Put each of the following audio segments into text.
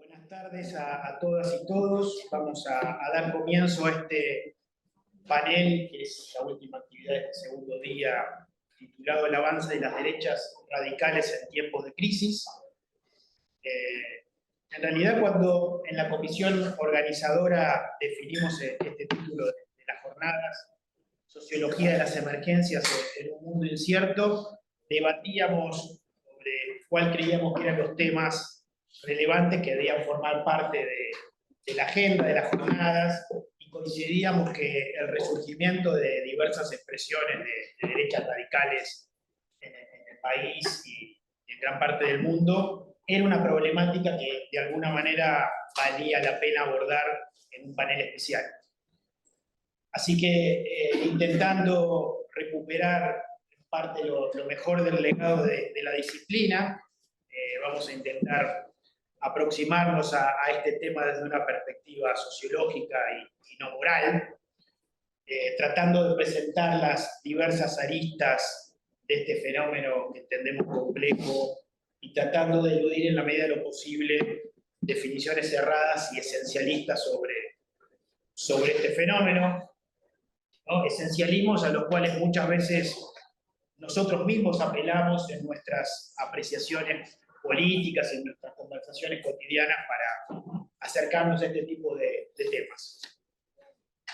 Buenas tardes a todas y todos. Vamos a dar comienzo a este panel, que es la última actividad de este segundo día, titulado El avance de las derechas radicales en tiempos de crisis. En realidad, cuando en la comisión organizadora definimos este título de las jornadas, Sociología de las emergencias en un mundo incierto, debatíamos sobre cuál creíamos que eran los temas relevantes que debían formar parte de la agenda de las jornadas, y coincidíamos que el resurgimiento de diversas expresiones de derechas radicales en el país y en gran parte del mundo era una problemática que de alguna manera valía la pena abordar en un panel especial. Así que intentando recuperar en parte lo mejor del legado de la disciplina, vamos a intentar aproximarnos a este tema desde una perspectiva sociológica y no moral, tratando de presentar las diversas aristas de este fenómeno que entendemos complejo y tratando de eludir en la medida de lo posible definiciones cerradas y esencialistas sobre este fenómeno, ¿no? Esencialismos a los cuales muchas veces nosotros mismos apelamos en nuestras apreciaciones políticas, en nuestras conversaciones cotidianas para acercarnos a este tipo de temas.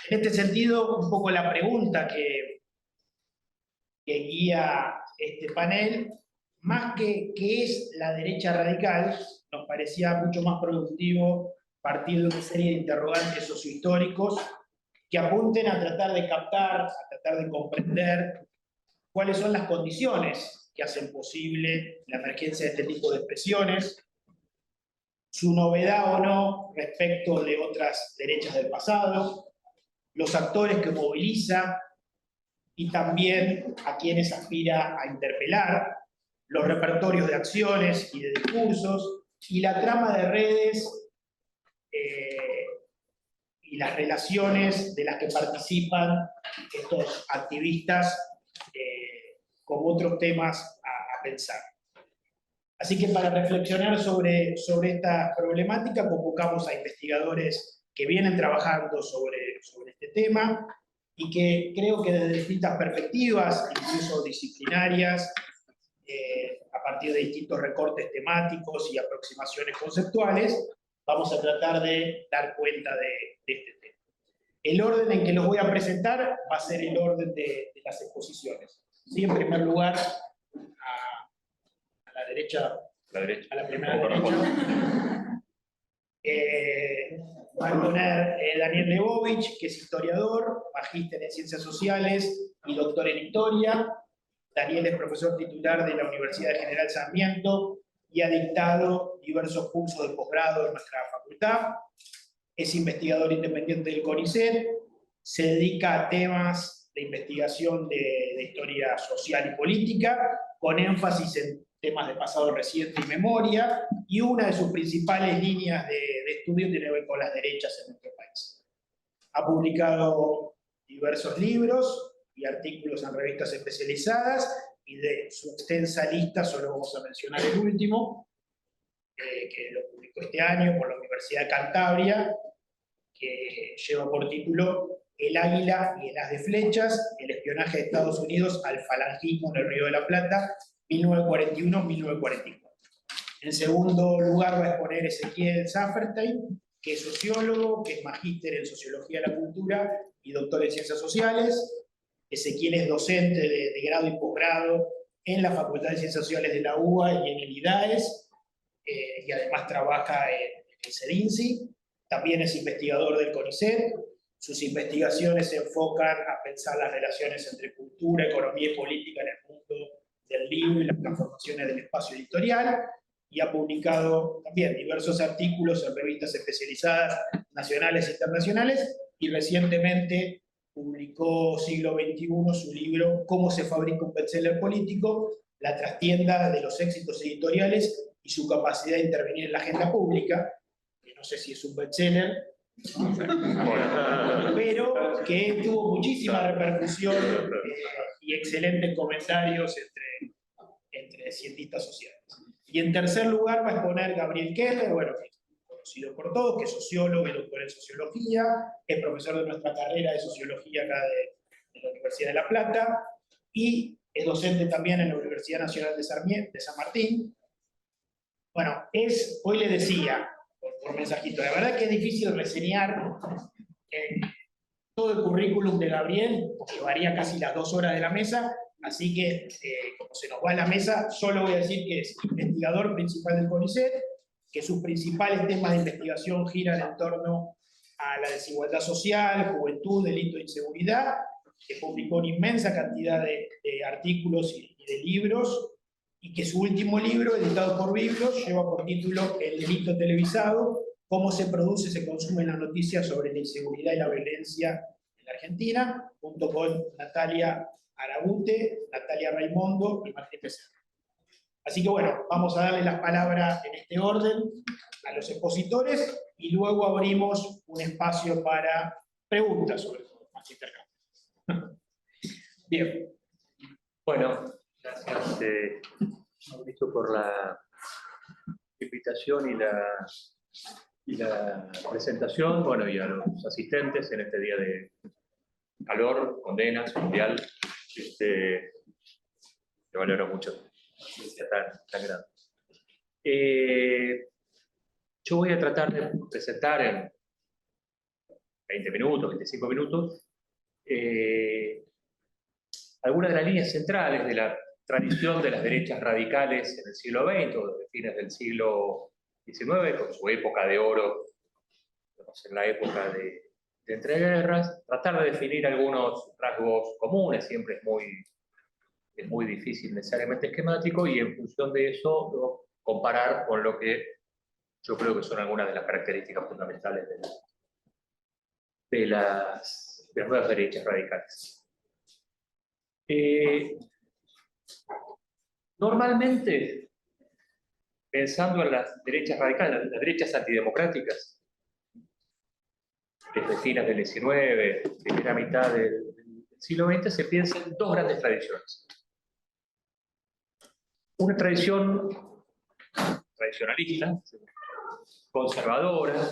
En este sentido, un poco la pregunta que guía este panel, más que qué es la derecha radical, nos parecía mucho más productivo partir de una serie de interrogantes sociohistóricos que apunten a tratar de captar, a tratar de comprender cuáles son las condiciones que hacen posible la emergencia de este tipo de expresiones, su novedad o no respecto de otras derechas del pasado, los actores que moviliza y también a quienes aspira a interpelar, los repertorios de acciones y de discursos, y la trama de redes y las relaciones de las que participan estos activistas como otros temas a pensar. Así que para reflexionar sobre esta problemática, convocamos a investigadores que vienen trabajando sobre este tema y que creo que desde distintas perspectivas, incluso disciplinarias, a partir de distintos recortes temáticos y aproximaciones conceptuales, vamos a tratar de dar cuenta de este tema. El orden en que los voy a presentar va a ser el orden de las exposiciones. ¿Sí? En primer lugar, a la derecha, a la primera derecha. Va a poner Daniel Lebovich, que es historiador, magíster en Ciencias Sociales y doctor en Historia. Daniel es profesor titular de la Universidad General Sarmiento y ha dictado diversos cursos de posgrado en nuestra facultad. Es investigador independiente del CONICET, se dedica a temas de investigación de historia social y política, con énfasis en temas de pasado reciente y memoria, y una de sus principales líneas de estudio tiene que ver con las derechas en nuestro país. Ha publicado diversos libros y artículos en revistas especializadas, y de su extensa lista solo vamos a mencionar el último, que lo publicó este año por la Universidad de Cantabria, que lleva por título El águila y el haz de flechas, el espionaje de Estados Unidos al falangismo en el Río de la Plata, 1941-1944. En segundo lugar va a exponer Ezequiel Saferstein, que es sociólogo, que es magíster en Sociología de la Cultura y doctor en Ciencias Sociales. Ezequiel es docente de grado y posgrado en la Facultad de Ciencias Sociales de la UBA y en el IDAES, y además trabaja en el CEDINSI. También es investigador del CONICET. Sus investigaciones se enfocan a pensar las relaciones entre cultura, economía y política en el mundo del libro y las transformaciones del espacio editorial, y ha publicado también diversos artículos en revistas especializadas nacionales e internacionales, y recientemente publicó Siglo XXI su libro Cómo se fabrica un bestseller político, la trastienda de los éxitos editoriales y su capacidad de intervenir en la agenda pública, que no sé si es un bestseller, pero que tuvo muchísima repercusión y excelentes comentarios entre cientistas sociales. Y en tercer lugar va a exponer Gabriel Keller, bueno, conocido por todos, que es sociólogo y doctor en sociología, es profesor de nuestra carrera de sociología acá de la Universidad de La Plata, y es docente también en la Universidad Nacional de San Martín. Bueno, hoy le decía, por mensajito, la verdad que es difícil reseñar todo el currículum de Gabriel, porque varía casi las 2 horas de la mesa, así que, como se nos va la mesa, solo voy a decir que es investigador principal del CONICET, que sus principales temas de investigación giran en torno a la desigualdad social, juventud, delito e inseguridad, que publicó una inmensa cantidad de artículos y de libros, y que su último libro, editado por Biblos, lleva por título El delito televisado, cómo se produce y se consume la noticia sobre la inseguridad y la violencia en la Argentina, junto con Natalia Aragute, Natalia Raimondo y Martín Becerra. Así que bueno, vamos a darle las palabras en este orden a los expositores y luego abrimos un espacio para preguntas, sobre todo, más intercambios. Bien. Bueno, gracias, Mauricio, por la invitación y la presentación, bueno, y a los asistentes en este día de calor, condenas, mundial, que valoro mucho, tan grande. Yo voy a tratar de presentar en 20 minutos, 25 minutos, algunas de las líneas centrales de la tradición de las derechas radicales en el siglo XX, o desde fines del siglo XIX, con su época de oro, en la época de entreguerras, tratar de definir algunos rasgos comunes, siempre es muy difícil, necesariamente esquemático, y en función de eso comparar con lo que yo creo que son algunas de las características fundamentales de las nuevas derechas radicales. Normalmente, pensando en las derechas radicales, las derechas antidemocráticas, desde fines del XIX, primera mitad del siglo XX, se piensa en dos grandes tradiciones. Una tradición tradicionalista, conservadora,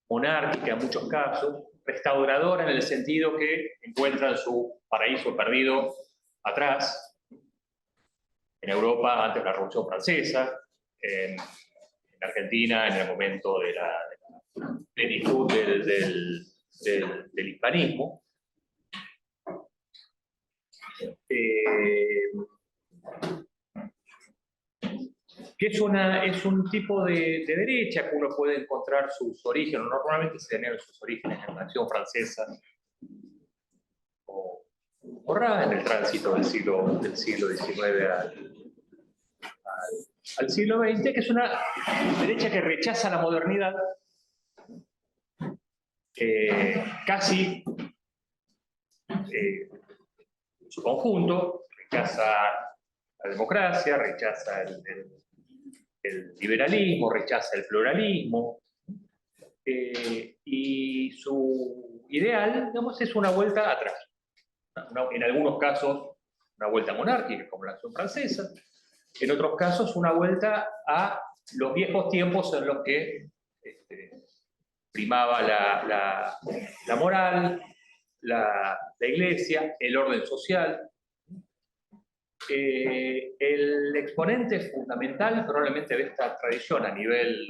monárquica en muchos casos, restauradora en el sentido que encuentran su paraíso perdido atrás, en Europa antes de la Revolución Francesa, en Argentina en el momento de la plenitud del hispanismo. Que es un tipo de derecha que uno puede encontrar sus orígenes, normalmente se tienen sus orígenes en la acción francesa o en el tránsito del siglo XIX al siglo XX, que es una derecha que rechaza la modernidad casi en su conjunto, rechaza la democracia, rechaza el liberalismo, rechaza el pluralismo, y su ideal, digamos, es una vuelta atrás. En algunos casos, una vuelta monárquica, como la acción francesa, en otros casos, una vuelta a los viejos tiempos en los que primaba la moral, la iglesia, el orden social. El exponente fundamental probablemente de esta tradición a nivel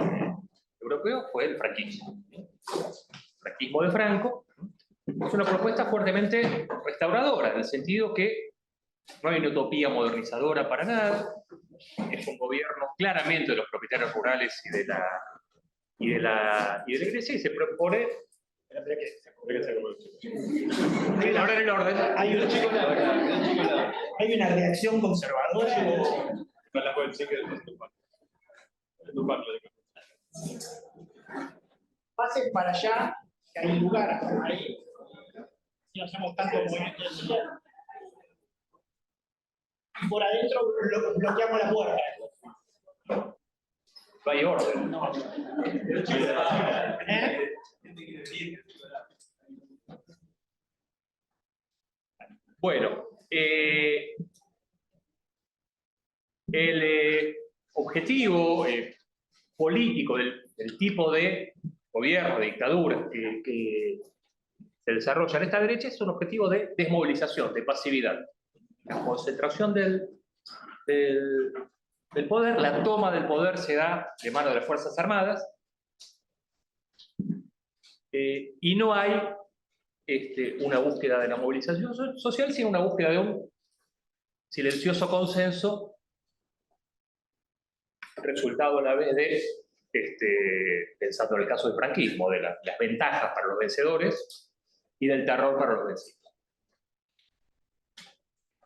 europeo fue el franquismo. El franquismo de Franco es una propuesta fuertemente restauradora, en el sentido que no hay una utopía modernizadora para nada, es un gobierno claramente de los propietarios rurales y de la iglesia, y se propone... Ahora en el orden. ¿Hay una reacción conservadora? Pasen para allá, que hay lugar ahí. No hacemos tanto movimiento de silla. Y por adentro bloqueamos la puerta. No hay orden. No. Bueno, el objetivo político del el tipo de gobierno, de dictadura que se desarrolla en esta derecha es un objetivo de desmovilización, de pasividad. La concentración del poder, la toma del poder se da de mano de las Fuerzas Armadas, y no hay una búsqueda de la movilización social, sino una búsqueda de un silencioso consenso, resultado a la vez de, pensando en el caso del franquismo, de las ventajas para los vencedores y del terror para los vencidos.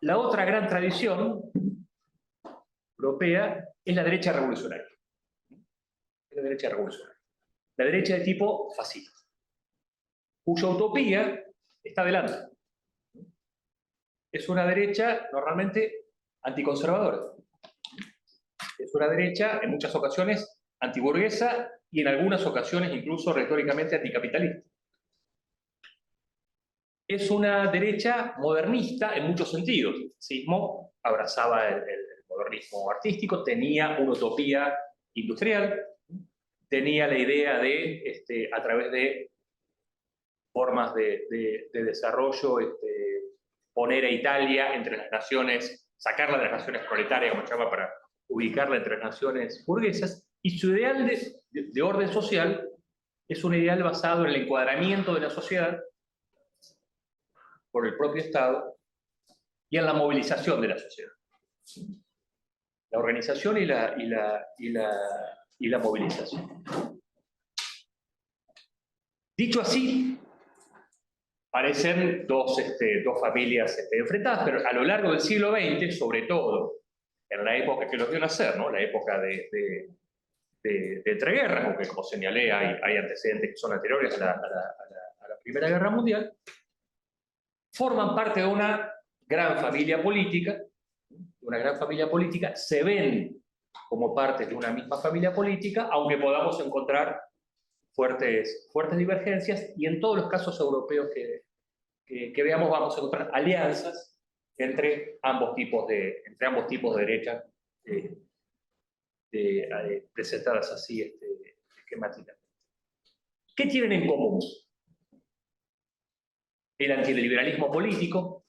La otra gran tradición europea es la derecha revolucionaria. Es la derecha revolucionaria. La derecha de tipo fascista, cuya utopía está delante. Es una derecha normalmente anticonservadora. Es una derecha, en muchas ocasiones, antiburguesa y en algunas ocasiones incluso retóricamente anticapitalista. Es una derecha modernista en muchos sentidos. El fascismo abrazaba el modernismo artístico, tenía una utopía industrial, tenía la idea de, a través de formas de desarrollo, poner a Italia entre las naciones, sacarla de las naciones proletarias, como se llama, para ubicarla entre las naciones burguesas, y su ideal de orden social es un ideal basado en el encuadramiento de la sociedad por el propio Estado y en la movilización de la sociedad. La organización y la movilización. Dicho así, parecen dos familias enfrentadas, pero a lo largo del siglo XX, sobre todo en la época que los vio nacer, ¿no? La época de entreguerras, porque como señalé, hay antecedentes que son anteriores a la Primera Guerra Mundial, forman parte de una gran familia política, se ven como parte de una misma familia política, aunque podamos encontrar fuertes divergencias, y en todos los casos europeos que veamos vamos a encontrar alianzas entre ambos tipos de derecha, presentadas así esquemáticamente. ¿Qué tienen en común? El antiliberalismo político,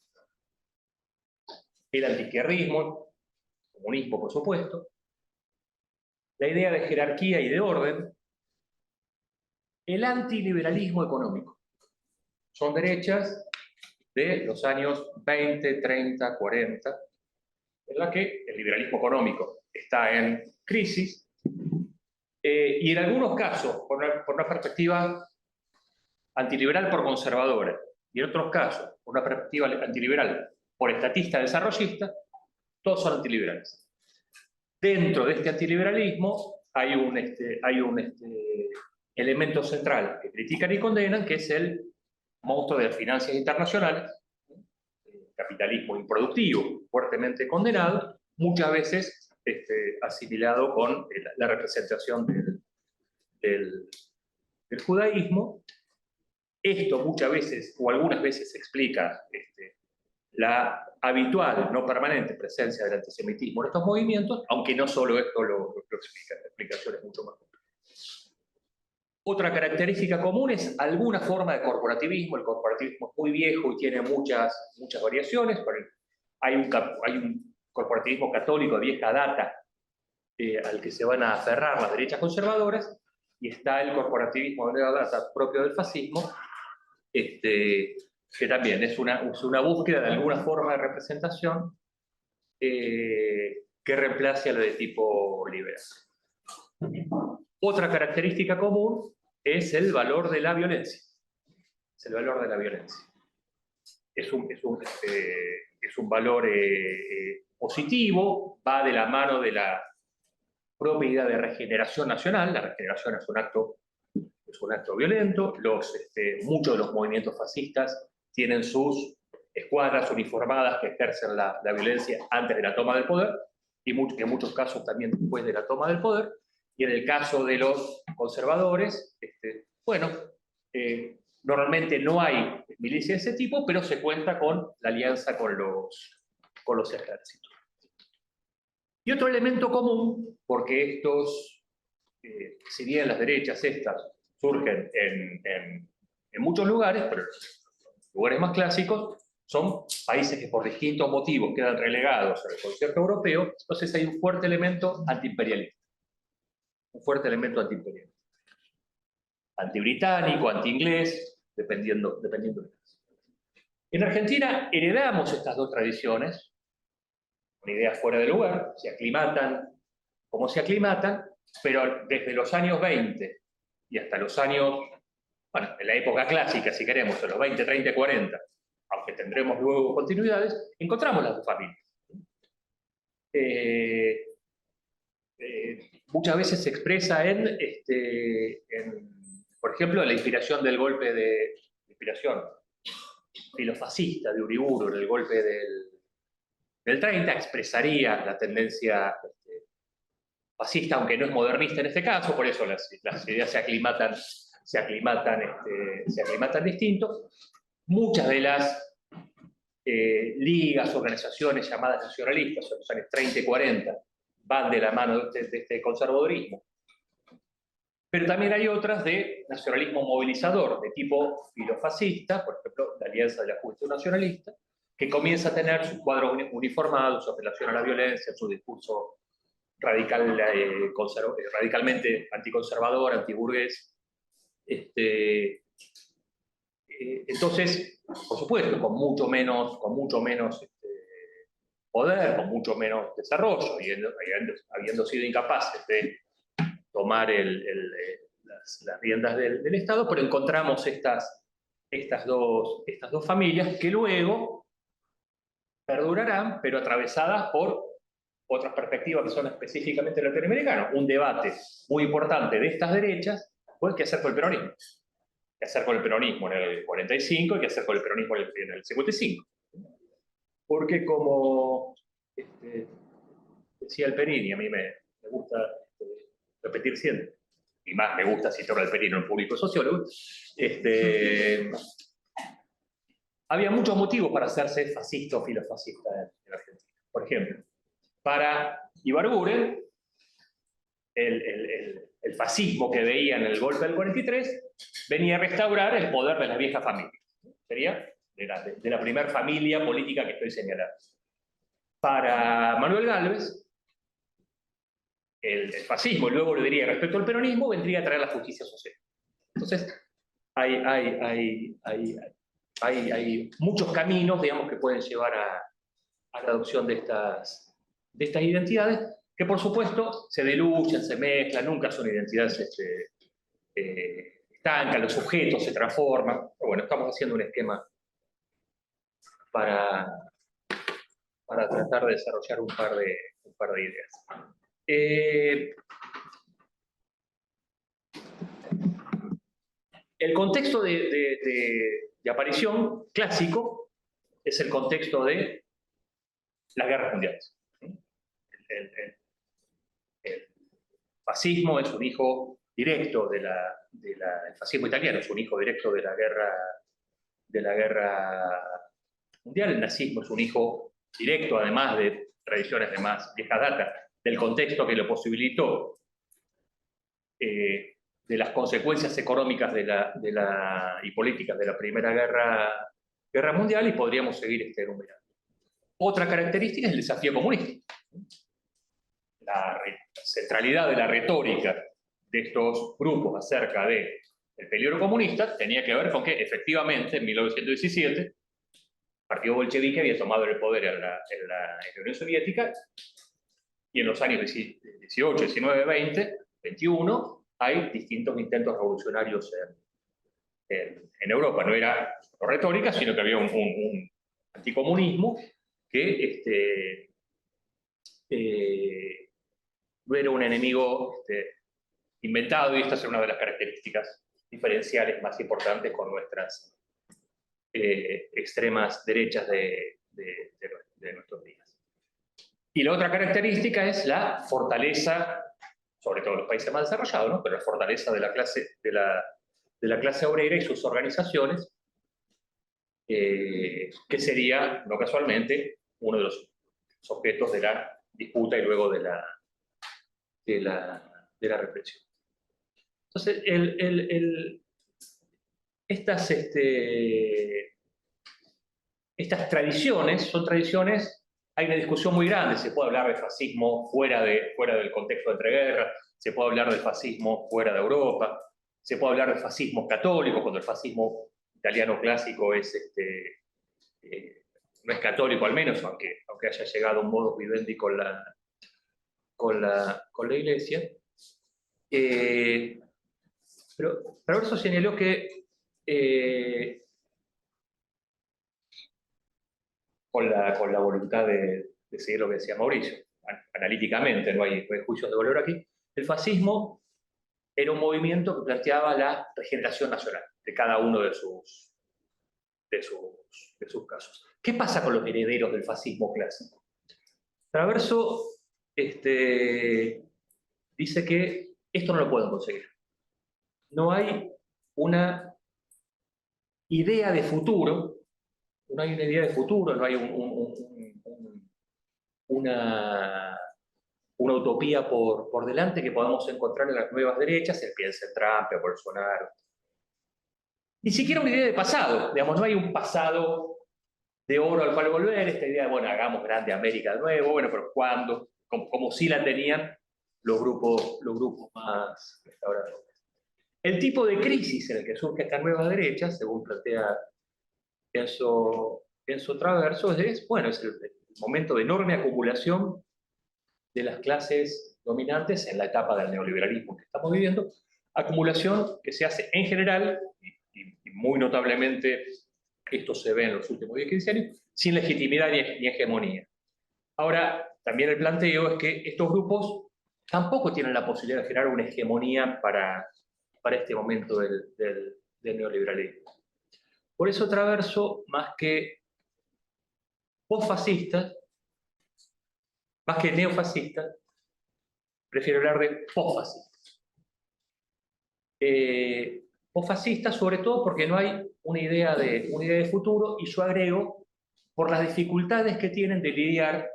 el antiizquierdismo, el comunismo, por supuesto, la idea de jerarquía y de orden, el antiliberalismo económico. Son derechas de los años 20, 30, 40, en la que el liberalismo económico está en crisis, y en algunos casos, por una perspectiva antiliberal por conservadora, y en otros casos, por una perspectiva antiliberal por estatista desarrollista, todos son antiliberales. Dentro de este antiliberalismo hay un elemento central que critican y condenan, que es el monstruo de las finanzas internacionales, el capitalismo improductivo, fuertemente condenado, muchas veces asimilado con la representación del judaísmo. Esto muchas veces, o algunas veces, explica la habitual, no permanente presencia del antisemitismo en estos movimientos, aunque no solo esto lo explica, la explicación es mucho más compleja. Otra característica común es alguna forma de corporativismo. El corporativismo es muy viejo y tiene muchas variaciones. Hay un corporativismo católico de vieja data al que se van a aferrar las derechas conservadoras, y está el corporativismo de nueva data propio del fascismo, que también es una búsqueda de alguna forma de representación que reemplace a la de tipo liberal. Otra característica común es el valor de la violencia. Es el valor de la violencia. Es un valor positivo, va de la mano de la propia idea de regeneración nacional. La regeneración es un acto violento. Muchos de los movimientos fascistas tienen sus escuadras uniformadas que ejercen la violencia antes de la toma del poder, y en muchos casos también después de la toma del poder. Y en el caso de los conservadores, normalmente no hay milicia de ese tipo, pero se cuenta con la alianza con los ejércitos. Y otro elemento común, porque estos si bien las derechas estas surgen en muchos lugares, pero los lugares más clásicos son países que por distintos motivos quedan relegados al concierto europeo, entonces hay un fuerte elemento antiimperialista. Un fuerte elemento antiimperialista. Antibritánico, antiinglés, dependiendo del caso. En Argentina heredamos estas dos tradiciones, una idea fuera de lugar, se aclimatan como se aclimatan, pero desde los años 20 y hasta los años, bueno, en la época clásica, si queremos, en los 20, 30, 40, aunque tendremos luego continuidades, encontramos las dos familias. Muchas veces se expresa por ejemplo, la inspiración del golpe de inspiración filofascista de Uriburu, en el golpe del 30, expresaría la tendencia fascista, aunque no es modernista en este caso, por eso las ideas se aclimatan distinto. Muchas de las ligas, organizaciones llamadas nacionalistas en los años 30 y 40 van de la mano de este conservadurismo. Pero también hay otras de nacionalismo movilizador, de tipo filofascista, por ejemplo, la Alianza de la Juventud Nacionalista, que comienza a tener su cuadro uniformado, su apelación a la violencia, su discurso radicalmente anticonservador, antiburgués. Entonces, por supuesto, con mucho menos poder, con mucho menos desarrollo, y habiendo sido incapaces de tomar las riendas del Estado, pero encontramos estas dos familias que luego perdurarán, pero atravesadas por otras perspectivas que son específicamente latinoamericanas. Un debate muy importante de estas derechas fue qué hacer con el peronismo. ¿Qué hacer con el peronismo en el 45 y qué hacer con el peronismo en el 55? Porque como decía Alperini, a mí me gusta repetir siempre, y más me gusta citar a Alperini en un público sociólogo, había muchos motivos para hacerse fascista o filofascista en Argentina. Por ejemplo, para Ibarguren, el fascismo que veía en el golpe del 43 venía a restaurar el poder de las viejas familias. Sería de la primera familia política que estoy señalando. Para Manuel Gálvez, el fascismo, y luego lo diría respecto al peronismo, vendría a traer la justicia social. Entonces, hay muchos caminos, digamos, que pueden llevar a la adopción de estas identidades, que por supuesto se diluyen, se mezclan, nunca son identidades estancas, los sujetos se transforman. Pero bueno, estamos haciendo un esquema para tratar de desarrollar un par de ideas. El contexto de aparición clásico es el contexto de las guerras mundiales. El fascismo es un hijo directo el fascismo italiano es un hijo directo de la guerra mundial. El nazismo es un hijo directo, además de tradiciones de más vieja data, del contexto que lo posibilitó, de las consecuencias económicas y políticas de la Primera Guerra Mundial, y podríamos seguir enumerando. Otra característica es el desafío comunista. La centralidad de la retórica de estos grupos acerca del peligro comunista tenía que ver con que, efectivamente, en 1917, el partido bolchevique había tomado el poder en la Unión Soviética, y en los años 18, 19, 20, 21, hay distintos intentos revolucionarios en Europa. No era retórica, sino que había un anticomunismo que no era un enemigo inventado, y esta es una de las características diferenciales más importantes con nuestras extremas derechas de nuestros días. Y la otra característica es la fortaleza, sobre todo en los países más desarrollados, ¿no? Pero la fortaleza de la clase obrera y sus organizaciones, que sería, no casualmente, uno de los objetos de la disputa y luego de la represión. Entonces, estas tradiciones son tradiciones, hay una discusión muy grande, se puede hablar de fascismo fuera del contexto de entreguerras, se puede hablar de fascismo fuera de Europa, se puede hablar de fascismos católicos, cuando el fascismo italiano clásico no es católico al menos, aunque haya llegado a un modus vivendi con la Iglesia. Pero Traverso señaló que con la voluntad de seguir lo que decía Mauricio, analíticamente, no hay juicios de valor aquí, el fascismo era un movimiento que planteaba la regeneración nacional de cada uno de sus casos. ¿Qué pasa con los herederos del fascismo clásico? Traverso dice que esto no lo pueden conseguir. No hay una idea de futuro, no hay una utopía por delante que podamos encontrar en las nuevas derechas, él piensa en Trump, en Bolsonaro. Ni siquiera una idea de pasado, digamos, no hay un pasado de oro al cual volver, esta idea de, bueno, hagamos grande América de nuevo, bueno, pero ¿cuándo? Como si la tenían los grupos más restauradores. El tipo de crisis en el que surge esta nueva derecha, según plantea Enzo Traverso, es el momento de enorme acumulación de las clases dominantes en la etapa del neoliberalismo que estamos viviendo, acumulación que se hace en general, y muy notablemente esto se ve en los últimos 10-15 años, sin legitimidad ni hegemonía. Ahora, también el planteo es que estos grupos tampoco tienen la posibilidad de generar una hegemonía para este momento del neoliberalismo. Por eso Traverso, más que posfascista, más que neofascista, prefiero hablar de posfascistas. Posfascistas sobre todo porque no hay una idea de futuro, y yo agrego por las dificultades que tienen de lidiar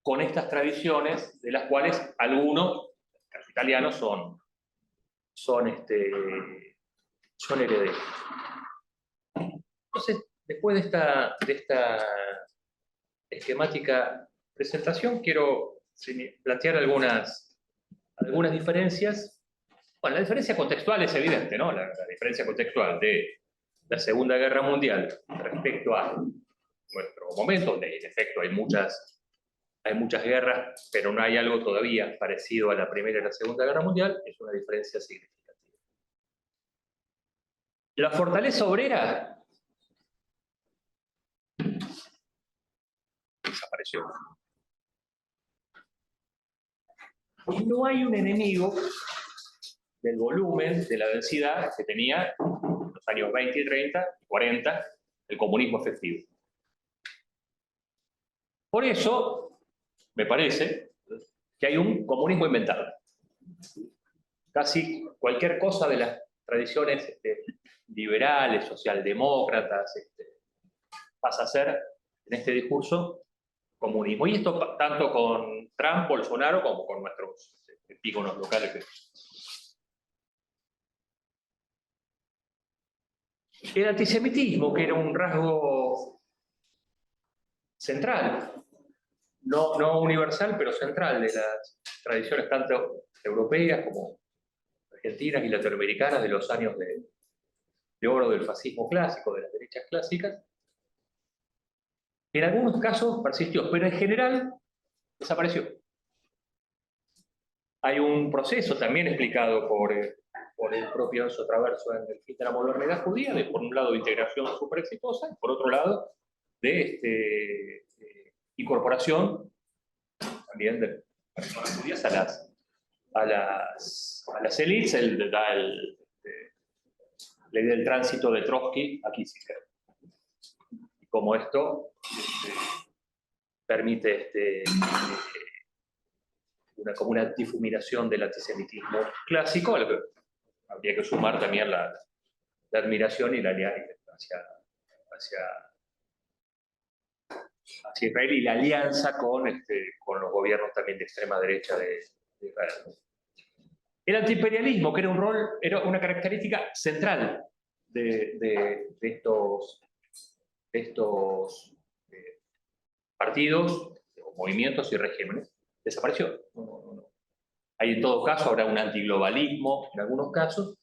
con estas tradiciones, de las cuales algunos, los italianos, son herederos. Entonces, después de esta esquemática presentación, quiero plantear algunas diferencias. Bueno, la diferencia contextual es evidente, ¿no? La diferencia contextual de la Segunda Guerra Mundial respecto a nuestro momento, donde en efecto hay muchas guerras, pero no hay algo todavía parecido a la Primera y la Segunda Guerra Mundial, es una diferencia significativa. La fortaleza obrera desapareció. Y no hay un enemigo del volumen, de la densidad que tenía en los años 20 y 30 y 40 el comunismo efectivo. Por eso, me parece que hay un comunismo inventado. Casi cualquier cosa de las tradiciones liberales, socialdemócratas, pasa a ser, en este discurso, comunismo. Y esto tanto con Trump, Bolsonaro, como con nuestros íconos locales. El antisemitismo, que era un rasgo central, no universal, pero central de las tradiciones tanto europeas como argentinas y latinoamericanas de los años de oro del fascismo clásico, de las derechas clásicas, en algunos casos persistió, pero en general desapareció. Hay un proceso también explicado por el propio Enzo Traverso en El fin de la modernidad judía, de por un lado de integración súper exitosa, y por otro lado de incorporación también de personas judías a las élites, la idea del tránsito de Trotsky a Kissinger. Y como esto permite como una difuminación del antisemitismo clásico, al que habría que sumar también la admiración y la alianza hacia Israel y la alianza con los gobiernos también de extrema derecha de Israel. El antiimperialismo, que era una característica central de estos partidos, o movimientos y regímenes, desapareció. Hay en todo caso, habrá un antiglobalismo en algunos casos,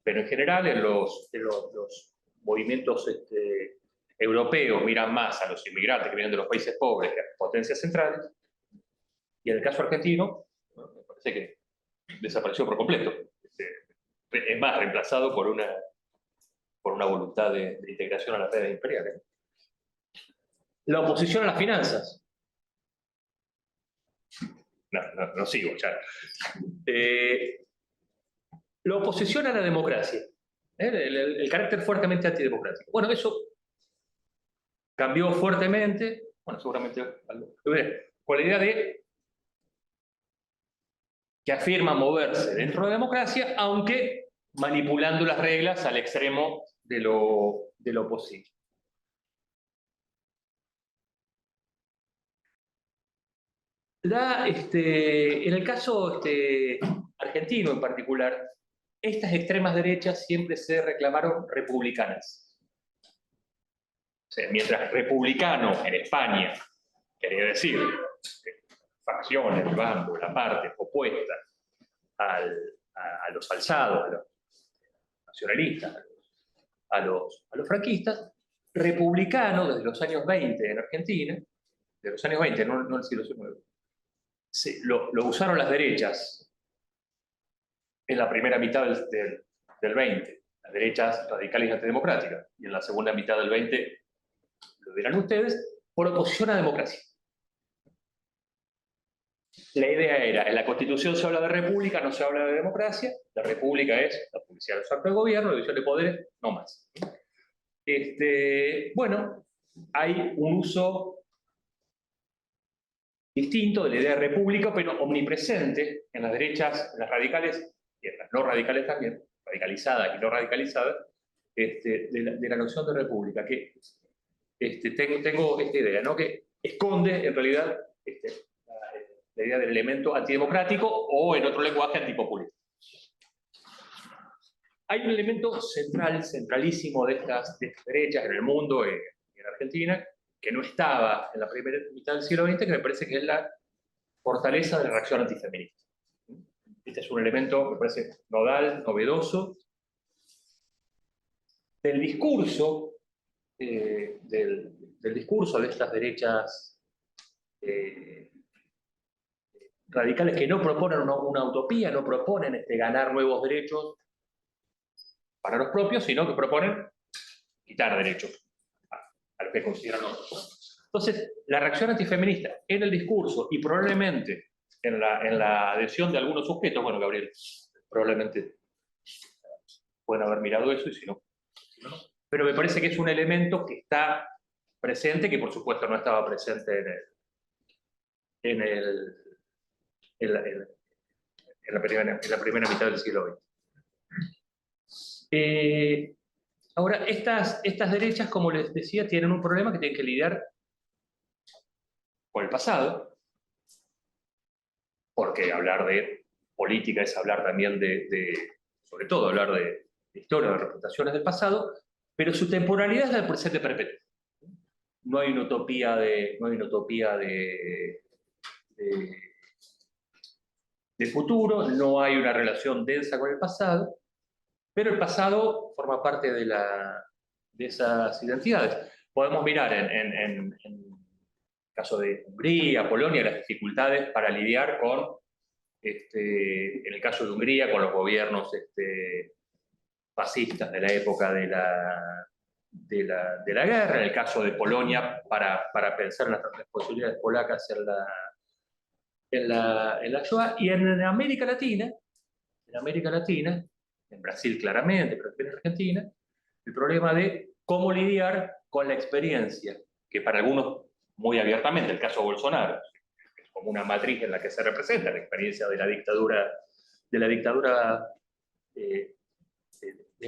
pero en general en los movimientos europeos miran más a los inmigrantes que vienen de los países pobres que a las potencias centrales, y en el caso argentino, ¿no?, me parece que desapareció por completo. Es más, reemplazado por una voluntad de integración a las redes imperiales. La oposición a las finanzas. No sigo ya. La oposición a la democracia. El carácter fuertemente antidemocrático. Bueno, eso cambió fuertemente, bueno, seguramente con la idea de que afirma moverse dentro de la democracia, aunque manipulando las reglas al extremo de lo posible. En el caso argentino en particular, estas extremas derechas siempre se reclamaron republicanas. O sea, mientras republicano en España quería decir facciones, bandos, la parte opuesta a los alzados, a los nacionalistas, a los franquistas, republicano desde los años 20 en Argentina, de los años 20, no del siglo XIX, lo usaron las derechas en la primera mitad del 20, las derechas radicales y antidemocráticas, y en la segunda mitad del 20, lo dirán ustedes, por oposición a democracia. La idea era, en la Constitución se habla de república, no se habla de democracia, la república es la publicidad de los actos de gobierno, la división de poderes, no más. Bueno, hay un uso distinto de la idea de república, pero omnipresente en las derechas, en las radicales, y en las no radicales también, radicalizadas y no radicalizadas, de la noción de república, que tengo esta idea, ¿no?, que esconde en realidad la idea del elemento antidemocrático o, en otro lenguaje, antipopulista. Hay un elemento centralísimo de estas derechas en el mundo y en Argentina, que no estaba en la primera mitad del siglo XX, que me parece que es la fortaleza de la reacción antifeminista. Este es un elemento, me parece, nodal, novedoso, del discurso, del discurso de estas derechas radicales que no proponen una utopía, no proponen ganar nuevos derechos para los propios, sino que proponen quitar derechos a los que consideran otros. Entonces, la reacción antifeminista en el discurso y probablemente en la adhesión de algunos sujetos, bueno, Gabriel, probablemente pueden haber mirado eso, y si no, no. Pero me parece que es un elemento que está presente, que por supuesto no estaba presente en la primera mitad del siglo XX. Ahora, estas derechas, como les decía, tienen un problema que tienen que lidiar con el pasado, porque hablar de política es hablar también sobre todo hablar de historia, de representaciones del pasado, pero su temporalidad es la del presente perpetuo. No hay una utopía de futuro, no hay una relación densa con el pasado, pero el pasado forma parte de esas identidades. Podemos mirar en el caso de Hungría, Polonia, las dificultades para lidiar con, en el caso de Hungría, con los gobiernos fascistas de la época de la guerra, en el caso de Polonia, para pensar en las posibilidades polacas en la Shoah, y en América Latina, en Brasil claramente, pero también en Argentina, el problema de cómo lidiar con la experiencia, que para algunos muy abiertamente, el caso Bolsonaro, es como una matriz en la que se representa la experiencia de la dictadura de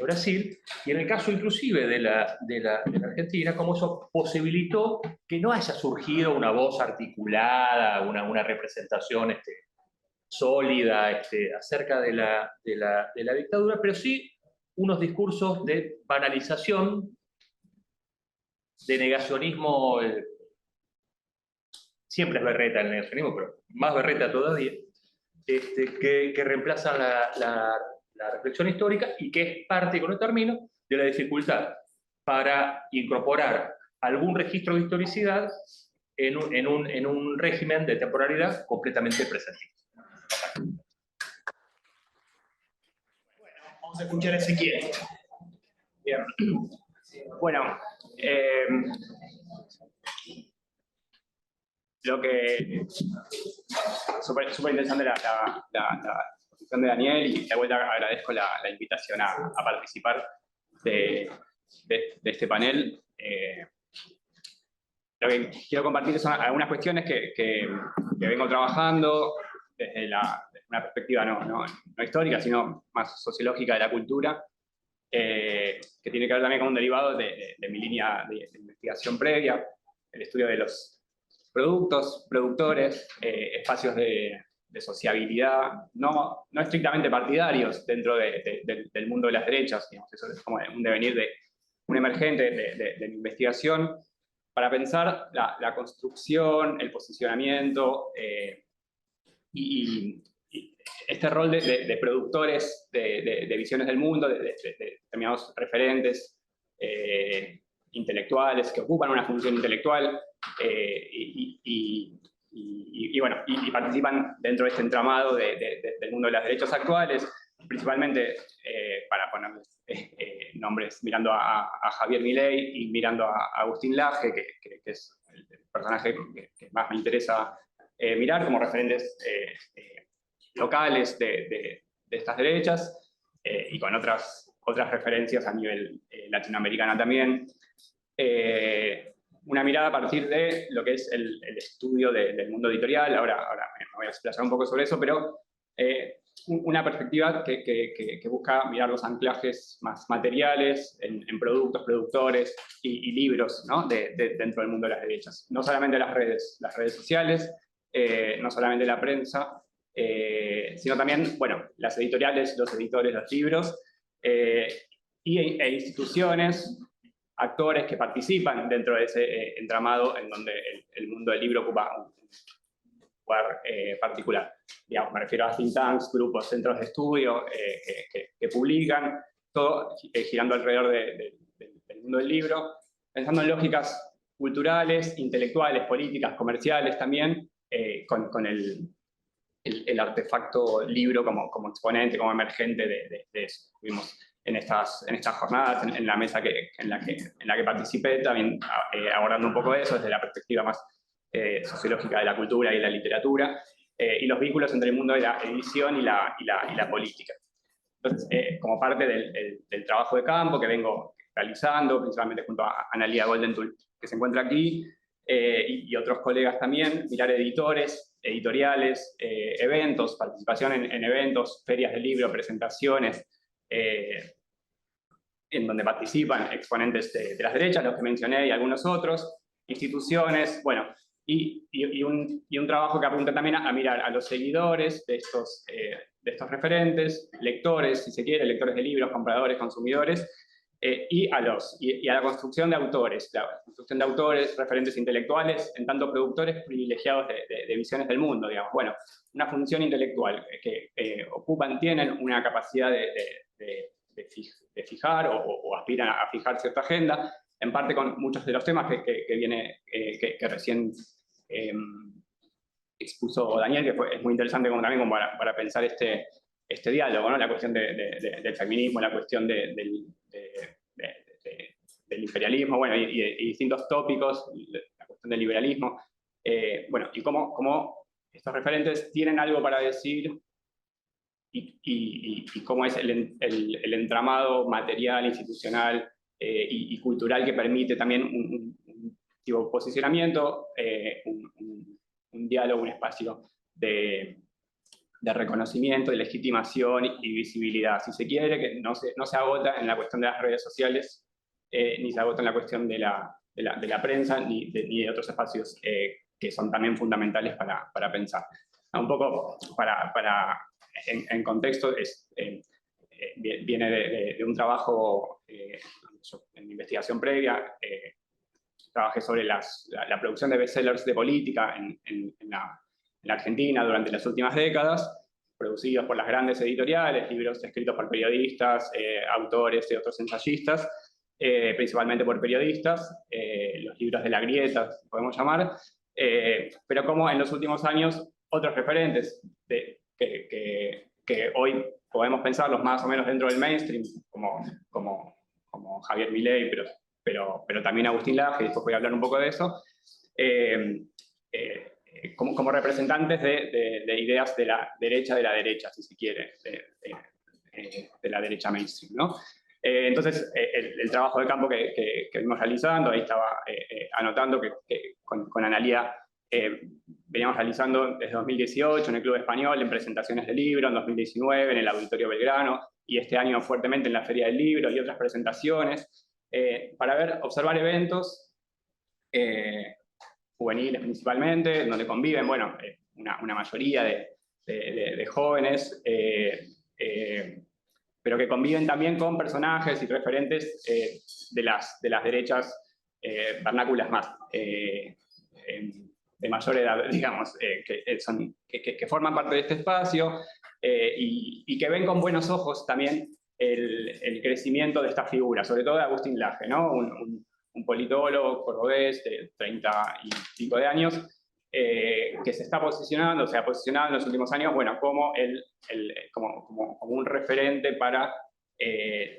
Brasil, y en el caso inclusive de la Argentina, cómo eso posibilitó que no haya surgido una voz articulada, una representación sólida acerca de la dictadura, pero sí unos discursos de banalización, de negacionismo, siempre es berreta el negacionismo, pero más berreta todavía, que reemplazan la reflexión histórica y que es parte, con el término, de la dificultad para incorporar algún registro de historicidad en un régimen de temporalidad completamente presentista. Bueno, vamos a escuchar a Ezequiel. Bien. Bueno, lo que súper interesante la exposición de Daniel, y de vuelta agradezco la invitación a participar de este panel. Lo que quiero compartir son algunas cuestiones que vengo trabajando desde una perspectiva no histórica, sino más sociológica de la cultura, que tiene que ver también con un derivado de mi línea de investigación previa, el estudio de los productos, productores, espacios de sociabilidad, no estrictamente partidarios dentro del mundo de las derechas, digamos. Eso es como un devenir un emergente de mi investigación, para pensar la construcción, el posicionamiento y este rol de productores de visiones del mundo, de determinados referentes intelectuales que ocupan una función intelectual y participan dentro de este entramado del mundo de los derechos actuales, principalmente para ponerles nombres, mirando a Javier Milei y mirando a Agustín Laje, que es el personaje que más me interesa mirar como referentes locales de estas derechas, y con otras referencias a nivel latinoamericana también. Una mirada a partir de lo que es el estudio del mundo editorial. Ahora me voy a explayar un poco sobre eso, pero una perspectiva que busca mirar los anclajes más materiales en productos, productores y libros, ¿no? dentro del mundo de las derechas. No solamente las redes sociales, no solamente la prensa, sino también, bueno, las editoriales, los editores, los libros, e instituciones, actores que participan dentro de ese entramado en donde el mundo del libro ocupa un lugar particular. Digamos, me refiero a think tanks, grupos, centros de estudio que publican, todo girando alrededor del mundo del libro, pensando en lógicas culturales, intelectuales, políticas, comerciales también, con el artefacto libro como exponente, como emergente de eso. Vimos en estas jornadas, en la mesa en la que participé, también abordando un poco eso desde la perspectiva más sociológica de la cultura y la literatura, y los vínculos entre el mundo de la edición y la política. Entonces, como parte del trabajo de campo que vengo realizando, principalmente junto a Analia Goldentul, que se encuentra aquí, y otros colegas también, mirar editores, editoriales, eventos, participación en eventos, ferias de libro, presentaciones, en donde participan exponentes de las derechas, los que mencioné y algunos otros, instituciones, bueno, y un trabajo que apunta también a mirar a los seguidores de estos referentes, lectores, si se quiere, lectores de libros, compradores, consumidores, y a la construcción de autores, referentes intelectuales, en tanto productores privilegiados de visiones del mundo, digamos. Bueno, una función intelectual que tienen una capacidad de fijar o aspiran a fijar cierta agenda, en parte con muchos de los temas que recién expuso Daniel, que es muy interesante también como para pensar este diálogo, ¿no? La cuestión del feminismo, la cuestión del imperialismo, bueno, y distintos tópicos, la cuestión del liberalismo, bueno, y cómo estos referentes tienen algo para decir y cómo es el entramado material, institucional y cultural que permite también un tipo de posicionamiento, un diálogo, un espacio de reconocimiento, de legitimación y visibilidad, si se quiere, que no se agota en la cuestión de las redes sociales, ni se agota en la cuestión de la prensa, ni de otros espacios que son también fundamentales para pensar. Un poco en contexto, viene de un trabajo en investigación previa. Trabajé sobre la producción de bestsellers de política en la Argentina durante las últimas décadas, producidos por las grandes editoriales, libros escritos por periodistas, autores y otros ensayistas, principalmente por periodistas, los libros de la grieta, podemos llamar, pero como en los últimos años otros referentes que hoy podemos pensarlos más o menos dentro del mainstream, como Javier Milei, pero también Agustín Laje, y después voy a hablar un poco de eso, como representantes de ideas de la derecha, si se quiere, de la derecha mainstream, ¿no? Entonces, el trabajo de campo que venimos realizando, ahí estaba anotando que con Analía veníamos realizando desde 2018 en el Club Español, en presentaciones de libro, en 2019 en el Auditorio Belgrano, y este año fuertemente en la Feria del Libro y otras presentaciones, para observar eventos juveniles principalmente, donde conviven, bueno, una mayoría de jóvenes, pero que conviven también con personajes y referentes de las derechas vernáculas más de mayor edad, digamos, que forman parte de este espacio y que ven con buenos ojos también el crecimiento de esta figura, sobre todo de Agustín Laje, ¿no? Un politólogo cordobés de 30 y pico de años, que se ha posicionado en los últimos años, bueno, como un referente para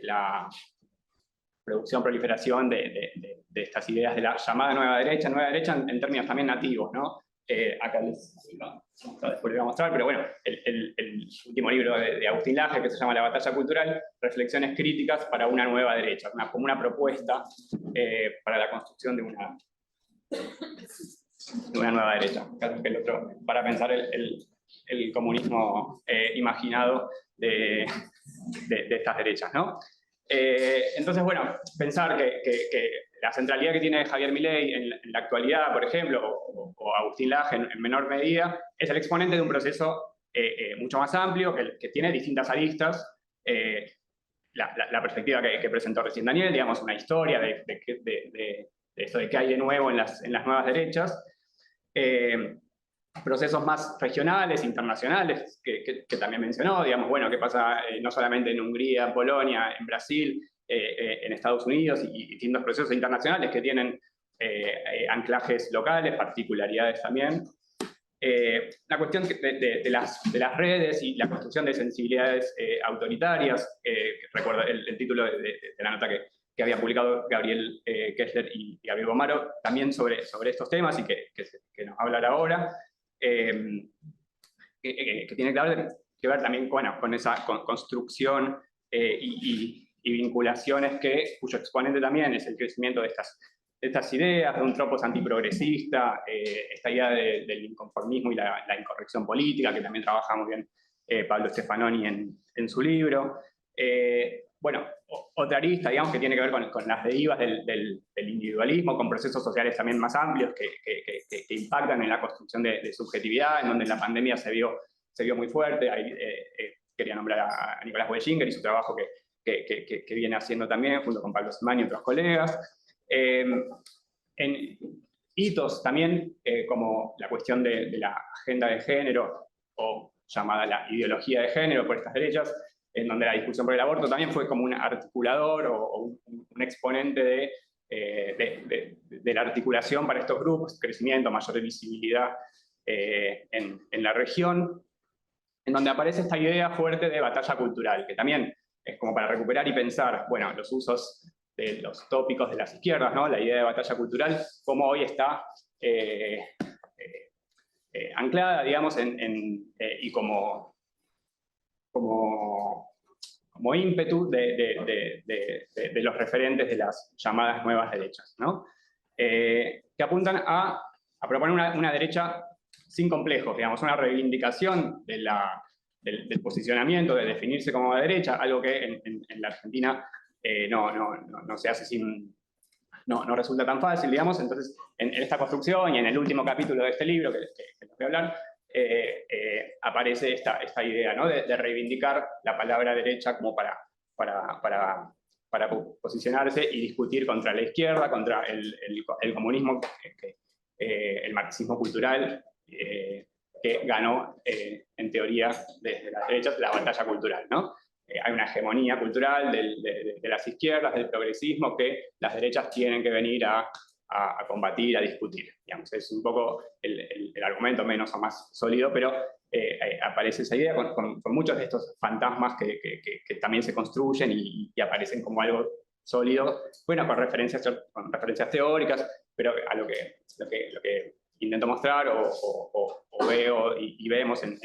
la producción, proliferación de estas ideas de la llamada nueva derecha en términos también nativos, ¿no? Acá después les voy a mostrar, pero bueno, el último libro de Agustín Laje, que se llama La batalla cultural, reflexiones críticas para una nueva derecha, como una propuesta para la construcción de una nueva derecha, el otro, para pensar el comunismo imaginado de estas derechas, ¿no? Entonces, bueno, pensar que la centralidad que tiene Javier Milei en la actualidad, por ejemplo, o Agustín Laje en menor medida, es el exponente de un proceso mucho más amplio, que tiene distintas aristas. La perspectiva que presentó recién Daniel, digamos, una historia de esto de qué hay de nuevo en las nuevas derechas. Procesos más regionales, internacionales, que también mencionó, digamos, bueno, qué pasa no solamente en Hungría, en Polonia, en Brasil, en Estados Unidos, y distintos procesos internacionales que tienen anclajes locales, particularidades también. La cuestión de las redes y la construcción de sensibilidades autoritarias, recuerdo el título de la nota que había publicado Gabriel Kessler y Gabriel Bomaro, también sobre estos temas y que nos va a hablar ahora. Que tiene que ver también con esa construcción y vinculaciones cuyo exponente también es el crecimiento de estas ideas, de un tropos antiprogresista, esta idea del inconformismo y la incorrección política, que también trabaja muy bien Pablo Stefanoni en su libro. Bueno, otra arista, digamos, que tiene que ver con las derivas del individualismo, con procesos sociales también más amplios que impactan en la construcción de subjetividad, en donde la pandemia se vio muy fuerte. Ahí, quería nombrar a Nicolás Boeschinger y su trabajo que viene haciendo también, junto con Pablo Semán y otros colegas. En hitos también, como la cuestión de la agenda de género, o llamada la ideología de género por estas derechas, en donde la discusión por el aborto también fue como un articulador o un exponente de la articulación para estos grupos, crecimiento, mayor visibilidad en la región, en donde aparece esta idea fuerte de batalla cultural, que también es como para recuperar y pensar, bueno, los usos de los tópicos de las izquierdas, ¿no? La idea de batalla cultural, cómo hoy está anclada, digamos, y como ímpetu de los referentes de las llamadas nuevas derechas, ¿no? Que apuntan a proponer una derecha sin complejos, digamos, una reivindicación del posicionamiento, de definirse como derecha, algo que en la Argentina no se hace no resulta tan fácil, digamos. Entonces, en esta construcción y en el último capítulo de este libro, que les voy a hablar, aparece esta idea, ¿no? de reivindicar la palabra derecha como para posicionarse y discutir contra la izquierda, contra el comunismo, el marxismo cultural, que ganó, en teoría, desde las derechas, la batalla cultural, ¿no? Hay una hegemonía cultural de las izquierdas, del progresismo, que las derechas tienen que venir a combatir, a discutir. Digamos, es un poco el argumento menos o más sólido, pero aparece esa idea con muchos de estos fantasmas que también se construyen y aparecen como algo sólido, bueno, con referencias teóricas, pero a lo que intento mostrar o veo y vemos en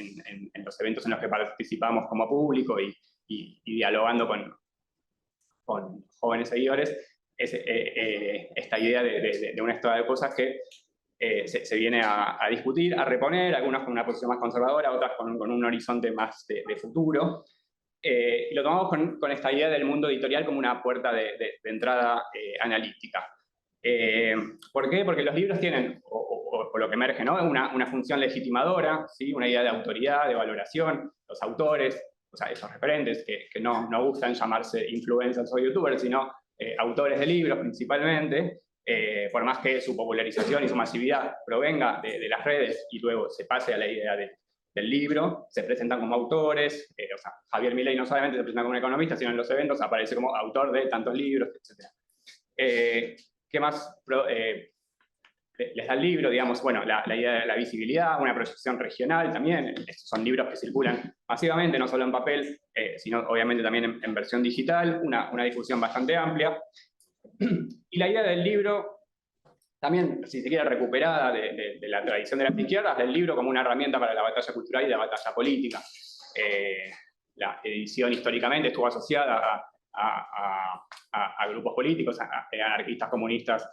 los eventos en los que participamos como público y dialogando con jóvenes seguidores, es esta idea de un estado de cosas que se viene a discutir, a reponer, algunos con una posición más conservadora, otras con un horizonte más de futuro. Y lo tomamos con esta idea del mundo editorial como una puerta de entrada analítica. ¿Por qué? Porque los libros tienen, o lo que emerge, ¿no? una función legitimadora, ¿sí? Una idea de autoridad, de valoración, los autores, o sea, esos referentes que no gustan llamarse influencers o youtubers, sino autores de libros principalmente, por más que su popularización y su masividad provenga de las redes y luego se pase a la idea del libro, se presentan como autores, o sea, Javier Milei no solamente se presenta como un economista, sino en los eventos aparece como autor de tantos libros, etc. ¿Qué más les da el libro? Digamos, bueno, la idea de la visibilidad, una proyección regional también. Estos son libros que circulan masivamente, no solo en papel, sino obviamente también en versión digital, una difusión bastante amplia. Y la idea del libro, también, si se quiere, recuperada de la tradición de las izquierdas, del libro como una herramienta para la batalla cultural y la batalla política. La edición históricamente estuvo asociada a grupos políticos, a anarquistas, comunistas,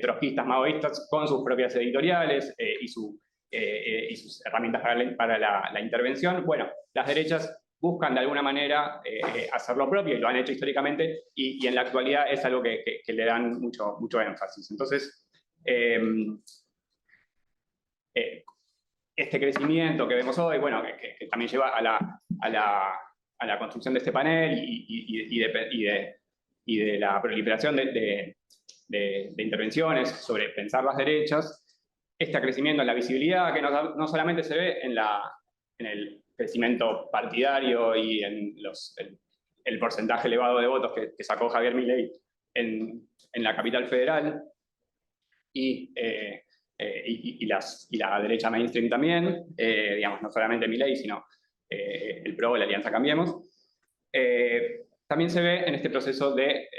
trotskistas, maoístas, con sus propias editoriales y sus herramientas para la intervención. Bueno, las derechas buscan de alguna manera hacer lo propio y lo han hecho históricamente y en la actualidad es algo que le dan mucho énfasis. Entonces, este crecimiento que vemos hoy, bueno, que también lleva a la construcción de este panel y de la proliferación de intervenciones sobre pensar las derechas, este crecimiento en la visibilidad que no solamente se ve en el crecimiento partidario y en el porcentaje elevado de votos que sacó Javier Milei en la capital federal y la derecha mainstream también, digamos, no solamente Milei, sino el PRO, la Alianza Cambiemos. También se ve en este proceso de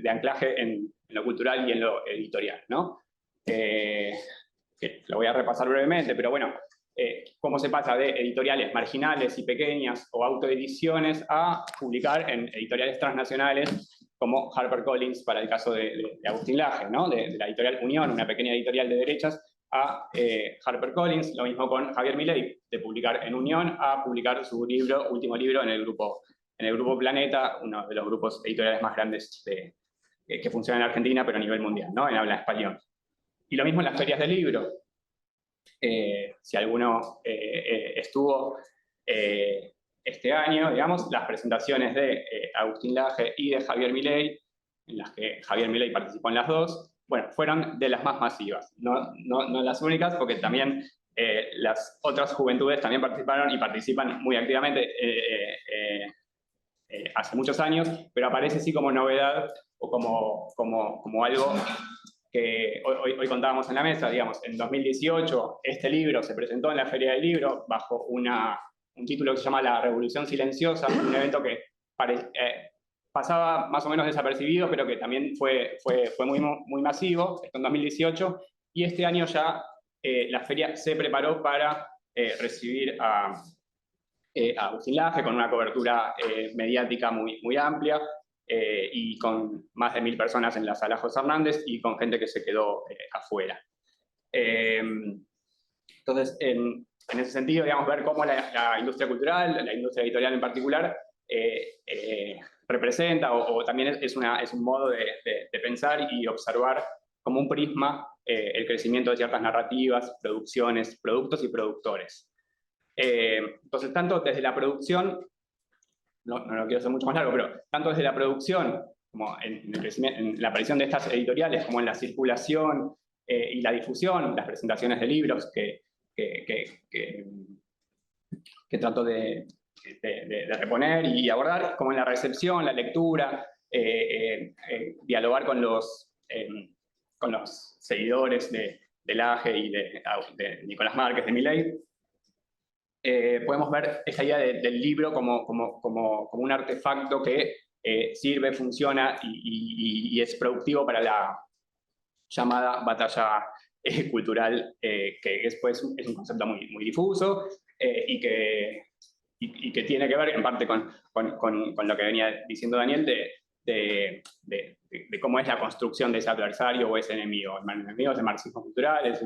anclaje en lo cultural y en lo editorial, ¿no? Que lo voy a repasar brevemente, pero bueno, cómo se pasa de editoriales marginales y pequeñas o autoediciones a publicar en editoriales transnacionales como HarperCollins para el caso de Agustín Laje, ¿no? de la editorial Unión, una pequeña editorial de derechas, a HarperCollins, lo mismo con Javier Milei, de publicar en Unión a publicar su último libro en el grupo Planeta, uno de los grupos editoriales más grandes que funciona en Argentina, pero a nivel mundial, ¿no? En habla español. Y lo mismo en las ferias del libro. Si alguno estuvo este año, digamos, las presentaciones de Agustín Laje y de Javier Milei, en las que Javier Milei participó en las dos, bueno, fueron de las más masivas, no las únicas, porque también las otras juventudes también participaron y participan muy activamente hace muchos años, pero aparece sí como novedad o como algo que hoy contábamos en la mesa. Digamos, en 2018 este libro se presentó en la Feria del Libro bajo un título que se llama La Revolución Silenciosa, un evento que pasaba más o menos desapercibido, pero que también fue muy masivo, esto en 2018, y este año ya la feria se preparó para recibir a Agustín Laje con una cobertura mediática muy amplia, y con más de 1000 personas en la sala José Hernández y con gente que se quedó afuera. Entonces, en ese sentido, digamos, ver cómo la industria cultural, la industria editorial en particular, representa o también es un modo de pensar y observar como un prisma el crecimiento de ciertas narrativas, producciones, productos y productores. Entonces, tanto desde la producción, no lo quiero hacer mucho más largo, pero tanto desde la producción, como en la aparición de estas editoriales, como en la circulación y la difusión, las presentaciones de libros que trato de reponer y abordar, como en la recepción, la lectura, dialogar con los seguidores de Laje y de Nicolás Márquez, de Milei, podemos ver esta idea del libro como un artefacto que sirve, funciona y es productivo para la llamada batalla cultural, que después es un concepto muy difuso y que tiene que ver en parte con lo que venía diciendo Daniel de cómo es la construcción de ese adversario o ese enemigo. El enemigo es el marxismo cultural, es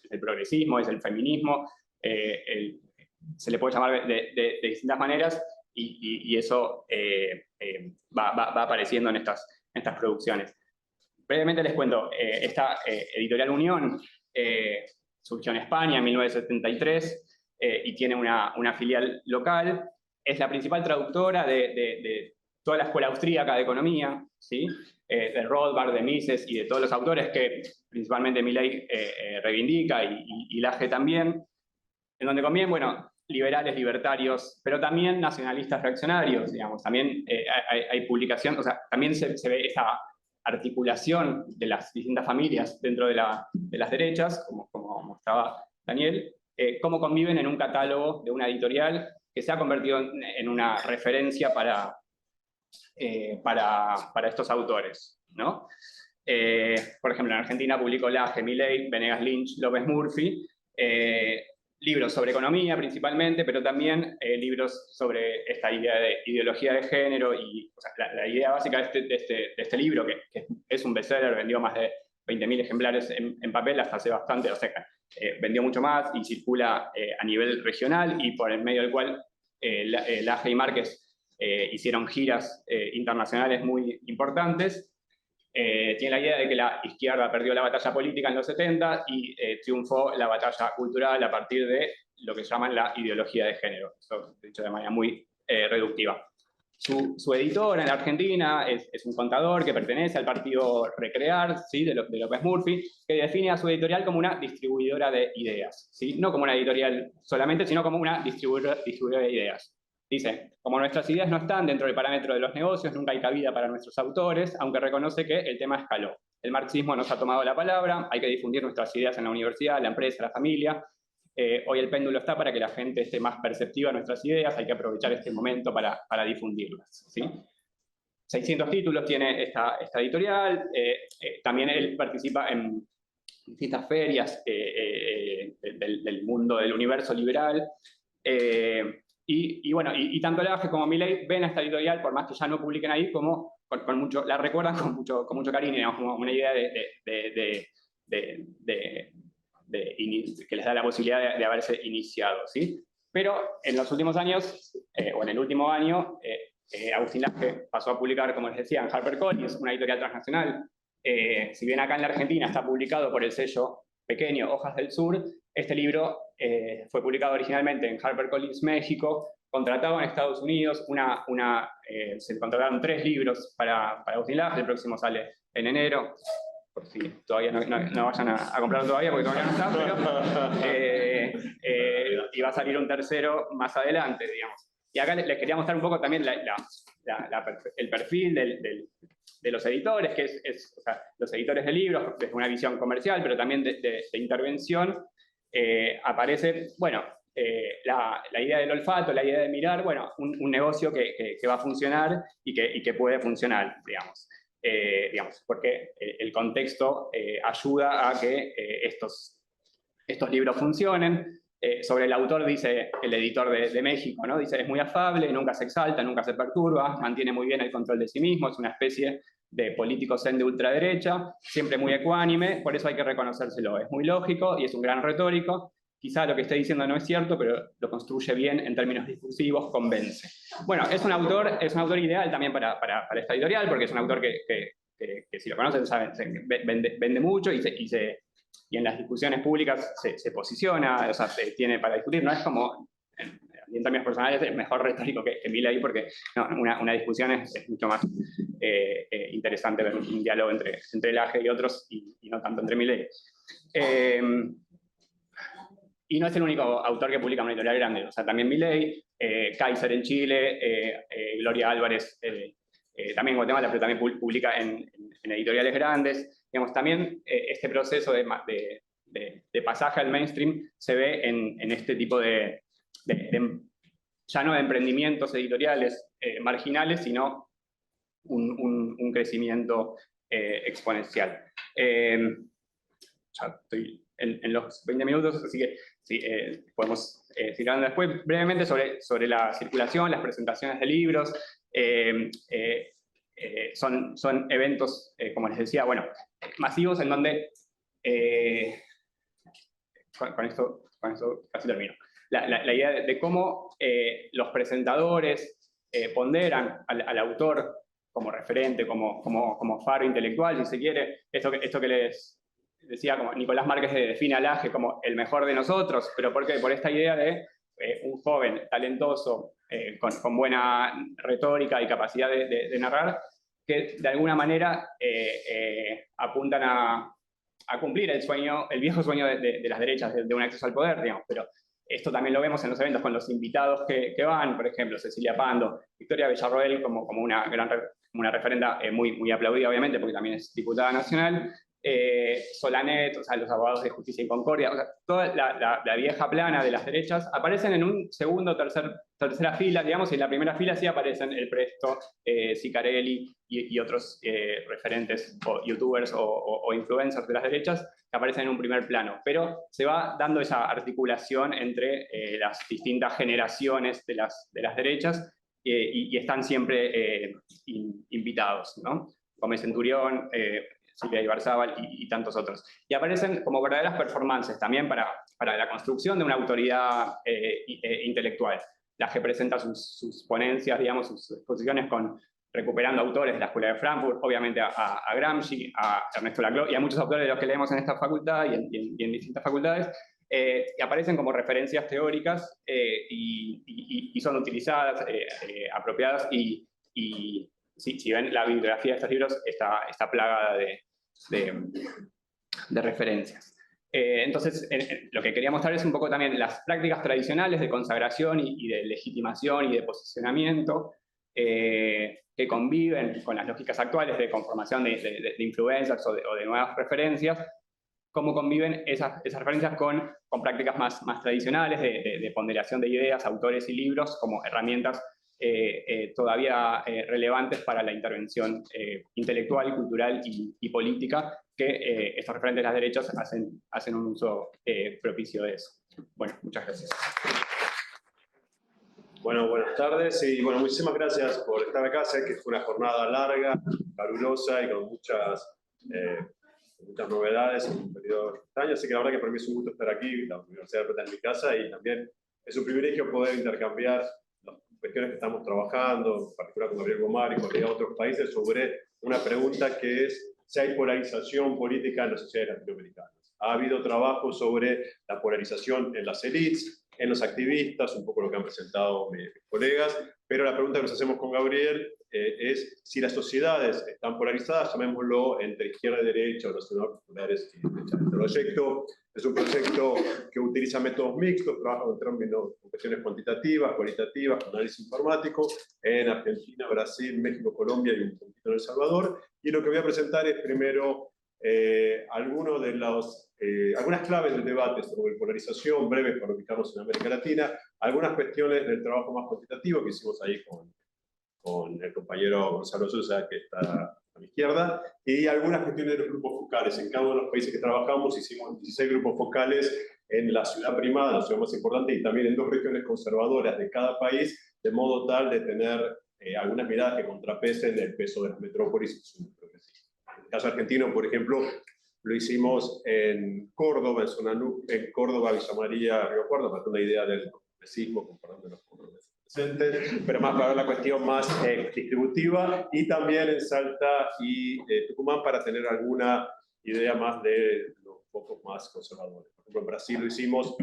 el progresismo, es el feminismo, se le puede llamar de distintas maneras y eso va apareciendo en estas producciones. Brevemente les cuento, esta Editorial Unión surgió en España en 1973 y tiene una filial local. Es la principal traductora de toda la escuela austríaca de economía, ¿sí? De Rothbard, de Mises y de todos los autores que principalmente Milei reivindica y Laje también, en donde convienen, bueno, liberales, libertarios, pero también nacionalistas reaccionarios, digamos. También hay publicación, o sea, también se ve esa articulación de las distintas familias dentro de las derechas, como mostraba Daniel, cómo conviven en un catálogo de una editorial que se ha convertido en una referencia para estos autores, ¿no? Por ejemplo, en Argentina publicó Laje, Milei, Venegas Lynch, López Murphy, libros sobre economía principalmente, pero también libros sobre esta idea de ideología de género y o sea, la idea básica de este libro, que es un bestseller, vendió más de 20.000 ejemplares en papel hasta hace bastante, o sea, vendió mucho más y circula a nivel regional y por el medio del cual Laje y Márquez hicieron giras internacionales muy importantes. Tiene la idea de que la izquierda perdió la batalla política en los 70 y triunfó la batalla cultural a partir de lo que llaman la ideología de género. Eso dicho de manera muy reductiva. Su editor en la Argentina es un contador que pertenece al partido Recrear, ¿sí? de López Murphy, que define a su editorial como una distribuidora de ideas, ¿sí? No como una editorial solamente, sino como una distribuidora de ideas. Dice, como nuestras ideas no están dentro del parámetro de los negocios, nunca hay cabida para nuestros autores, aunque reconoce que el tema escaló. El marxismo nos ha tomado la palabra, hay que difundir nuestras ideas en la universidad, la empresa, la familia. Hoy el péndulo está para que la gente esté más perceptiva de nuestras ideas, hay que aprovechar este momento para difundirlas, ¿sí? 600 títulos tiene esta editorial, también él participa en distintas ferias del mundo, del universo liberal, y bueno, y tanto Laje como Milei ven a esta editorial, por más que ya no publiquen ahí, como la recuerdan con mucho cariño, digamos, como una idea que les da la posibilidad de haberse iniciado, ¿sí? Pero en los últimos años, o en el último año, Agustín Laje pasó a publicar, como les decía, en HarperCollins, una editorial transnacional. Si bien acá en la Argentina está publicado por el sello pequeño Hojas del Sur, este libro fue publicado originalmente en HarperCollins México, contratado en Estados Unidos, se contrataron 3 libros para Agustín Laje, el próximo sale en enero, por si todavía no vayan a comprarlo todavía, porque todavía no está, pero y va a salir un tercero más adelante, digamos. Y acá les quería mostrar un poco también el perfil de los editores, que o sea, los editores de libros, desde una visión comercial, pero también de intervención. Aparece, bueno, la idea del olfato, la idea de mirar, bueno, un negocio que va a funcionar y que puede funcionar, digamos, porque el contexto ayuda a que estos libros funcionen. Sobre el autor dice el editor de México, ¿no? Dice, es muy afable, nunca se exalta, nunca se perturba, mantiene muy bien el control de sí mismo, es una especie de político zen de ultraderecha, siempre muy ecuánime, por eso hay que reconocérselo. Es muy lógico y es un gran retórico. Quizá lo que esté diciendo no es cierto, pero lo construye bien en términos discursivos, convence. Bueno, es un autor ideal también para esta editorial, porque es un autor que que si lo conocen saben, vende mucho y en las discusiones públicas se posiciona, o sea, tiene para discutir, no es como, en términos personales, es mejor retórico que Milei, porque no, una discusión es mucho más interesante ver un diálogo entre el AG y otros, y no tanto entre Milei. Y no es el único autor que publica una editorial grande, o sea, también Milei, Kaiser en Chile, Gloria Álvarez, también en Guatemala, pero también publica en editoriales grandes. Digamos, también este proceso de pasaje al mainstream se ve en este tipo ya no de emprendimientos editoriales marginales, sino un crecimiento exponencial. Ya estoy en los 20 minutos, así que sí, podemos seguir hablando después brevemente sobre la circulación, las presentaciones de libros. Son eventos, como les decía, bueno, masivos en donde, con esto casi termino, la idea de cómo los presentadores ponderan al autor como referente, como faro intelectual, si se quiere, esto que les decía, como Nicolás Márquez define al AGE como el mejor de nosotros, pero ¿por qué? Por esta idea de un joven talentoso, con buena retórica y capacidad de narrar, que de alguna manera apuntan a cumplir el viejo sueño de las derechas, de un acceso al poder, digamos, pero esto también lo vemos en los eventos con los invitados que van, por ejemplo, Cecilia Pando, Victoria Villarroel como una referenta muy aplaudida, obviamente, porque también es diputada nacional, Solanet, o sea, los abogados de Justicia y Concordia, o sea, toda la vieja plana de las derechas aparecen en un segundo o tercera fila, digamos, y en la primera fila sí aparecen El Presto, Sicarelli y otros referentes o youtubers o influencers de las derechas que aparecen en un primer plano, pero se va dando esa articulación entre las distintas generaciones de las derechas y están siempre invitados, ¿no? Gómez Centurión, Silvia Ibarzábal y tantos otros. Y aparecen como verdaderas performances también para la construcción de una autoridad intelectual. La que presenta sus ponencias, digamos, sus exposiciones recuperando autores de la Escuela de Frankfurt, obviamente a Gramsci, a Ernesto Laclau y a muchos autores de los que leemos en esta facultad y en distintas facultades, que aparecen como referencias teóricas y son utilizadas, apropiadas y si ven la bibliografía de estos libros está plagada de referencias. Entonces, lo que quería mostrar es un poco también las prácticas tradicionales de consagración y de legitimación y de posicionamiento que conviven con las lógicas actuales de conformación de influencers o de nuevas referencias, cómo conviven esas referencias con prácticas más tradicionales de ponderación de ideas, autores y libros como herramientas todavía relevantes para la intervención intelectual, cultural y política, que estos referentes de las derechas hacen un uso propicio de eso. Bueno, muchas gracias. Bueno, buenas tardes y bueno, muchísimas gracias por estar acá. Sé que fue una jornada larga, calurosa y con muchas novedades en un periodo extraño, así que la verdad que para mí es un gusto estar aquí. La Universidad de Plata es mi casa y también es un privilegio poder intercambiar las cuestiones que estamos trabajando, en particular con Gabriel Gomar y con otros países, sobre una pregunta que es si hay polarización política en las sociedades latinoamericanas. Ha habido trabajo sobre la polarización en las élites, en los activistas, un poco lo que han presentado mis colegas, pero la pregunta que nos hacemos con Gabriel es si las sociedades están polarizadas, llamémoslo entre izquierda y derecha, o nacionales populares y derechas. El proyecto es un proyecto que utiliza métodos mixtos, trabaja en términos con cuestiones cuantitativas, cualitativas, con análisis informático, en Argentina, Brasil, México, Colombia y un poquito en El Salvador. Y lo que voy a presentar es primero algunas claves del debate sobre polarización, breves para ubicarnos en América Latina, algunas cuestiones del trabajo más cuantitativo que hicimos ahí con el compañero Gonzalo Sosa, que está a mi izquierda, y algunas cuestiones de los grupos focales. En cada uno de los países que trabajamos hicimos 16 grupos focales en la ciudad primada, la ciudad más importante, y también en 2 regiones conservadoras de cada país, de modo tal de tener algunas miradas que contrapesen el peso de las metrópolis y su progresión. En el caso argentino, por ejemplo, lo hicimos en Córdoba, en Córdoba, Villa María, Río Cuarto, para tener una idea del progresismo comparándonos con presentes, pero más para ver la cuestión más distributiva, y también en Salta y Tucumán para tener alguna idea más de los focos más conservadores. Por ejemplo, en Brasil lo hicimos,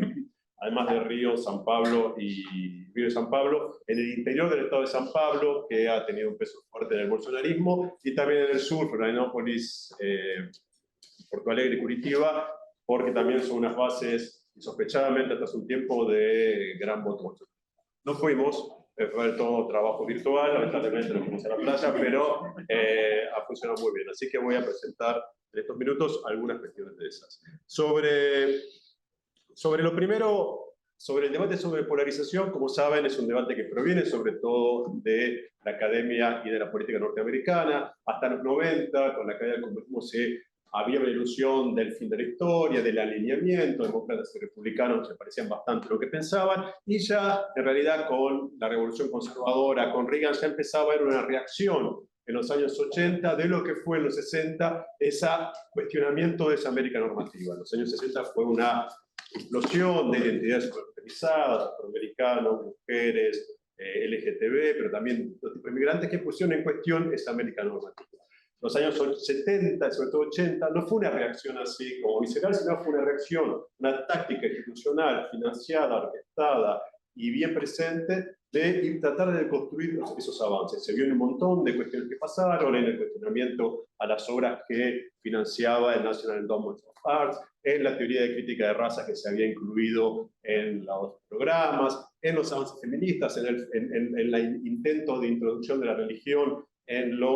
además de Río, San Pablo y Río de San Pablo, en el interior del estado de San Pablo, que ha tenido un peso fuerte en el bolsonarismo, y también en el sur, Florianópolis, Porto Alegre y Curitiba, porque también son unas bases, insospechadamente hasta hace un tiempo, de gran voto. No fuimos, fue todo trabajo virtual, lamentablemente no fuimos a la playa, pero ha funcionado muy bien. Así que voy a presentar en estos minutos algunas cuestiones de esas. Sobre lo primero, sobre el debate sobre polarización, como saben, es un debate que proviene sobre todo de la academia y de la política norteamericana. Hasta los 90, con la caída del comunismo, había una ilusión del fin de la historia, del alineamiento, demócratas y republicanos se parecían bastante a lo que pensaban, y ya en realidad con la revolución conservadora, con Reagan, ya empezaba a haber una reacción en los años 80 de lo que fue en los 60 ese cuestionamiento de esa América normativa. En los años 60 fue una explosión de identidades organizadas, afroamericanos, mujeres, LGTB, pero también los tipos de inmigrantes que pusieron en cuestión esa América normativa. Los años 70, sobre todo 80, no fue una reacción así como visceral, sino fue una reacción, una táctica institucional, financiada, orquestada y bien presente de tratar de construir esos avances. Se vio en un montón de cuestiones que pasaron, en el cuestionamiento a las obras que financiaba el National Endowment of Arts, en la teoría de crítica de raza que se había incluido en los programas, en los avances feministas, en el intento de introducción de la religión en la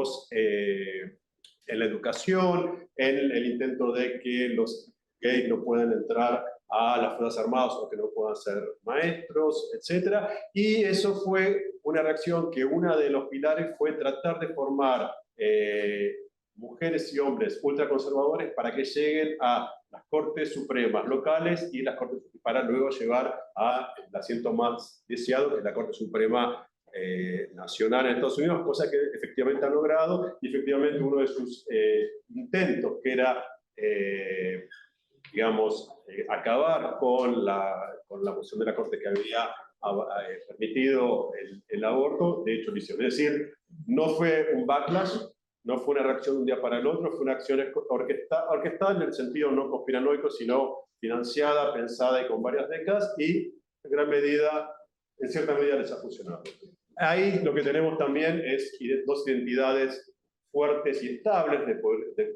educación, en el intento de que los gays no puedan entrar a las Fuerzas Armadas o que no puedan ser maestros, etc. Y eso fue una reacción que uno de los pilares fue tratar de formar mujeres y hombres ultraconservadores para que lleguen a las Cortes Supremas locales y las Cortes para luego llevar al asiento más deseado, que es la Corte Suprema nacional en Estados Unidos, cosa que efectivamente han logrado, y efectivamente uno de sus intentos, que era, digamos, acabar con la moción de la Corte que había permitido el aborto, de hecho lo hicieron. Es decir, no fue un backlash, no fue una reacción de un día para el otro, fue una acción orquestada en el sentido no conspiranoico, sino financiada, pensada y con varias décadas, y en cierta medida les ha funcionado. Ahí lo que tenemos también es dos identidades fuertes y estables de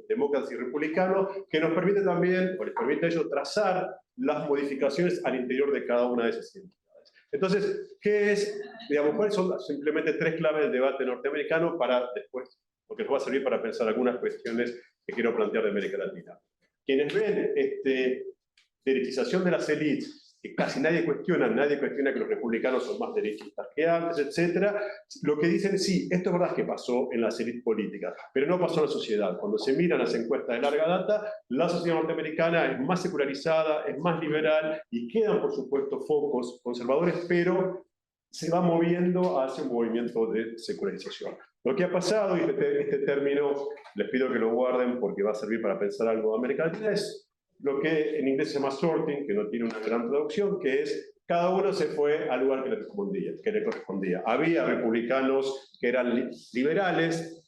demócratas y republicanos, que nos permite también, o les permite a ellos trazar las modificaciones al interior de cada una de esas identidades. Entonces, ¿cuáles son simplemente tres claves del debate norteamericano para después, porque nos va a servir para pensar algunas cuestiones que quiero plantear de América Latina? Quienes ven derechización de las élites, que casi nadie cuestiona que los republicanos son más derechistas que antes, etc. Lo que dicen, sí, esto es verdad que pasó en las élites políticas, pero no pasó en la sociedad. Cuando se miran las encuestas de larga data, la sociedad norteamericana es más secularizada, es más liberal, y quedan, por supuesto, focos conservadores, pero se va moviendo hacia un movimiento de secularización. Lo que ha pasado, y este término les pido que lo guarden porque va a servir para pensar algo de América Latina, es lo que en inglés se llama sorting, que no tiene una gran traducción, que es cada uno se fue al lugar que le correspondía. Había republicanos que eran liberales,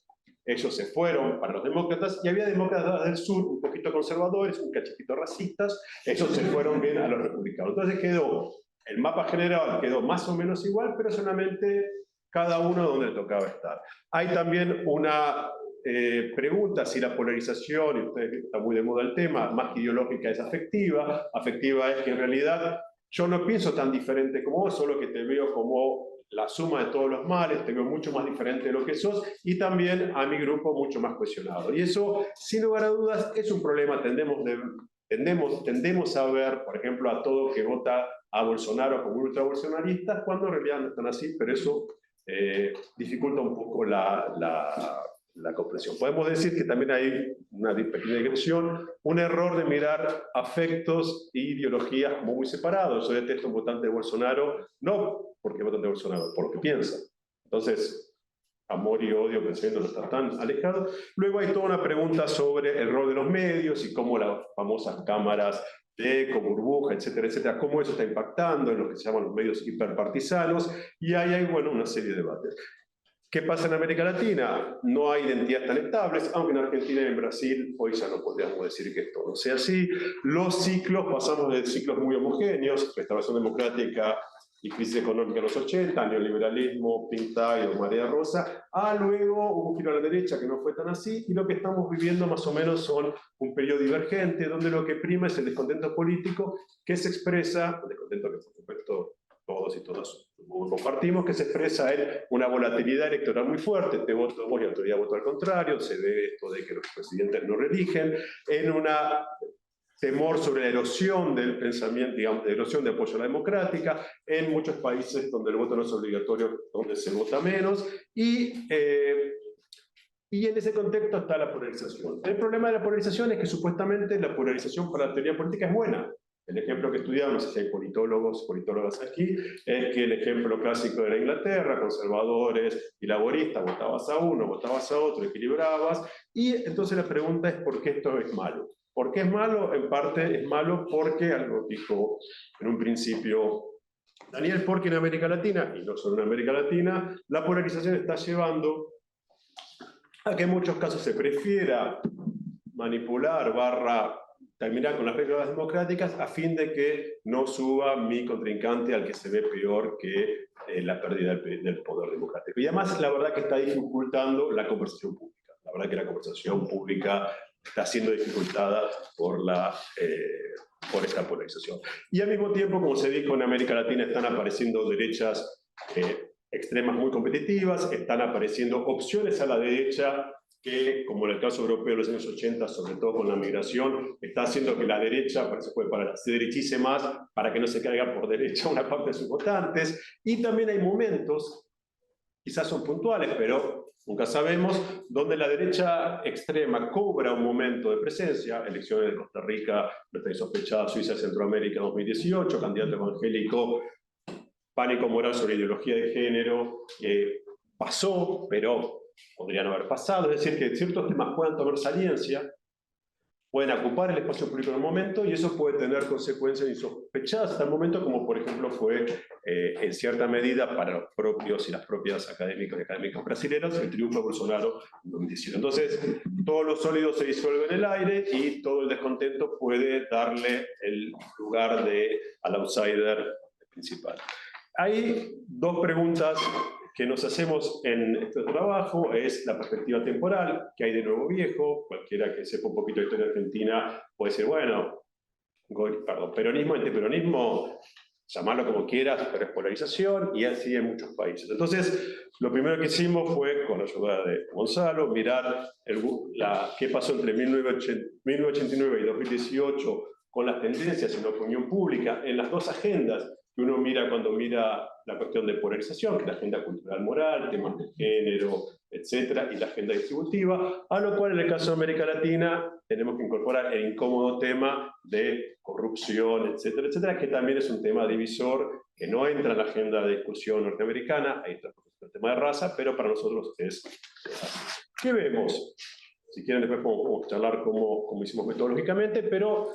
ellos se fueron para los demócratas, y había demócratas del sur un poquito conservadores, un cachitito racistas, ellos se fueron bien a los republicanos. Entonces el mapa general quedó más o menos igual, pero solamente cada uno donde le tocaba estar. Hay también una pregunta si la polarización, y usted está muy de moda el tema, más que ideológica es afectiva. Afectiva es que en realidad yo no pienso tan diferente como vos, solo que te veo como la suma de todos los males, te veo mucho más diferente de lo que sos, y también a mi grupo mucho más cohesionado. Y eso, sin lugar a dudas, es un problema. Tendemos a ver, por ejemplo, a todo que vota a Bolsonaro como ultrabolsonaristas, cuando en realidad no están así, pero eso dificulta un poco la comprensión. Podemos decir que también hay una pequeña digresión, un error de mirar afectos e ideologías como muy separados. Yo detesto un votante de Bolsonaro, no porque votan de Bolsonaro, por lo que piensa. Entonces, amor y odio, pensamiento no están tan alejados. Luego hay toda una pregunta sobre el rol de los medios y cómo las famosas cámaras de eco, burbuja, etcétera, etcétera, cómo eso está impactando en lo que se llaman los medios hiperpartisanos, y ahí hay, bueno, una serie de debates. ¿Qué pasa en América Latina? No hay identidades tan estables, aunque en Argentina y en Brasil hoy ya no podríamos decir que esto no sea así. Los ciclos, pasamos de ciclos muy homogéneos, restauración democrática y crisis económica en los 80, neoliberalismo, Pink Tide o Marea Rosa, a luego un giro a la derecha que no fue tan así, y lo que estamos viviendo más o menos son un periodo divergente, donde lo que prima es el descontento político que se expresa, el descontento que por supuesto todos y todas compartimos, que se expresa en una volatilidad electoral muy fuerte, te voto vos y otro día voto al contrario, se ve esto de que los presidentes no reeligen, en una temor sobre la erosión del pensamiento, digamos, de erosión de apoyo a la democrática, en muchos países donde el voto no es obligatorio, donde se vota menos, y en ese contexto está la polarización. El problema de la polarización es que supuestamente la polarización para la teoría política es buena. El ejemplo que estudiamos, no sé si hay politólogas aquí, es que el ejemplo clásico de la Inglaterra, conservadores y laboristas, votabas a uno, votabas a otro, equilibrabas, y entonces la pregunta es ¿por qué esto es malo? ¿Por qué es malo? En parte es malo porque, algo dijo en un principio Daniel, porque en América Latina, y no solo en América Latina, la polarización está llevando a que en muchos casos se prefiera manipular terminar con las reglas democráticas a fin de que no suba mi contrincante al que se ve peor que la pérdida del poder democrático. Y además, la verdad que está dificultando la conversación pública. La verdad que la conversación pública está siendo dificultada por esta polarización. Y al mismo tiempo, como se dijo, en América Latina están apareciendo derechas extremas muy competitivas, están apareciendo opciones a la derecha que, como en el caso europeo de los años 80, sobre todo con la migración, está haciendo que la derecha se derechice más para que no se caiga por derecha una parte de sus votantes. Y también hay momentos, quizás son puntuales, pero nunca sabemos, donde la derecha extrema cobra un momento de presencia. Elecciones de Costa Rica, nuestra insospechada Suiza, Centroamérica 2018, candidato evangélico, pánico moral sobre ideología de género, pasó, pero podría no haber pasado. Es decir, que ciertos temas puedan tomar saliencia, pueden ocupar el espacio público en un momento, y eso puede tener consecuencias insospechadas hasta el momento, como por ejemplo fue en cierta medida para los propios y las propias académicos y académicas brasileños el triunfo de Bolsonaro en 2018. Entonces, todos los sólidos se disuelven en el aire y todo el descontento puede darle el lugar al outsider principal. Hay dos preguntas que nos hacemos en este trabajo. Es la perspectiva temporal, que hay de nuevo viejo. Cualquiera que sepa un poquito de historia argentina puede decir, bueno, peronismo, antiperonismo, llamarlo como quieras, pero es polarización, y así en muchos países. Entonces, lo primero que hicimos fue, con la ayuda de Gonzalo, mirar qué pasó entre 1989 y 2018 con las tendencias en la opinión pública en las dos agendas que uno mira cuando mira la cuestión de polarización, que es la agenda cultural moral, temas de género, etcétera, y la agenda distributiva, a lo cual en el caso de América Latina tenemos que incorporar el incómodo tema de corrupción, etcétera, etcétera, que también es un tema divisor, que no entra en la agenda de discusión norteamericana. Ahí está el tema de raza, pero para nosotros es así. ¿Qué vemos? Si quieren después podemos charlar cómo hicimos metodológicamente, pero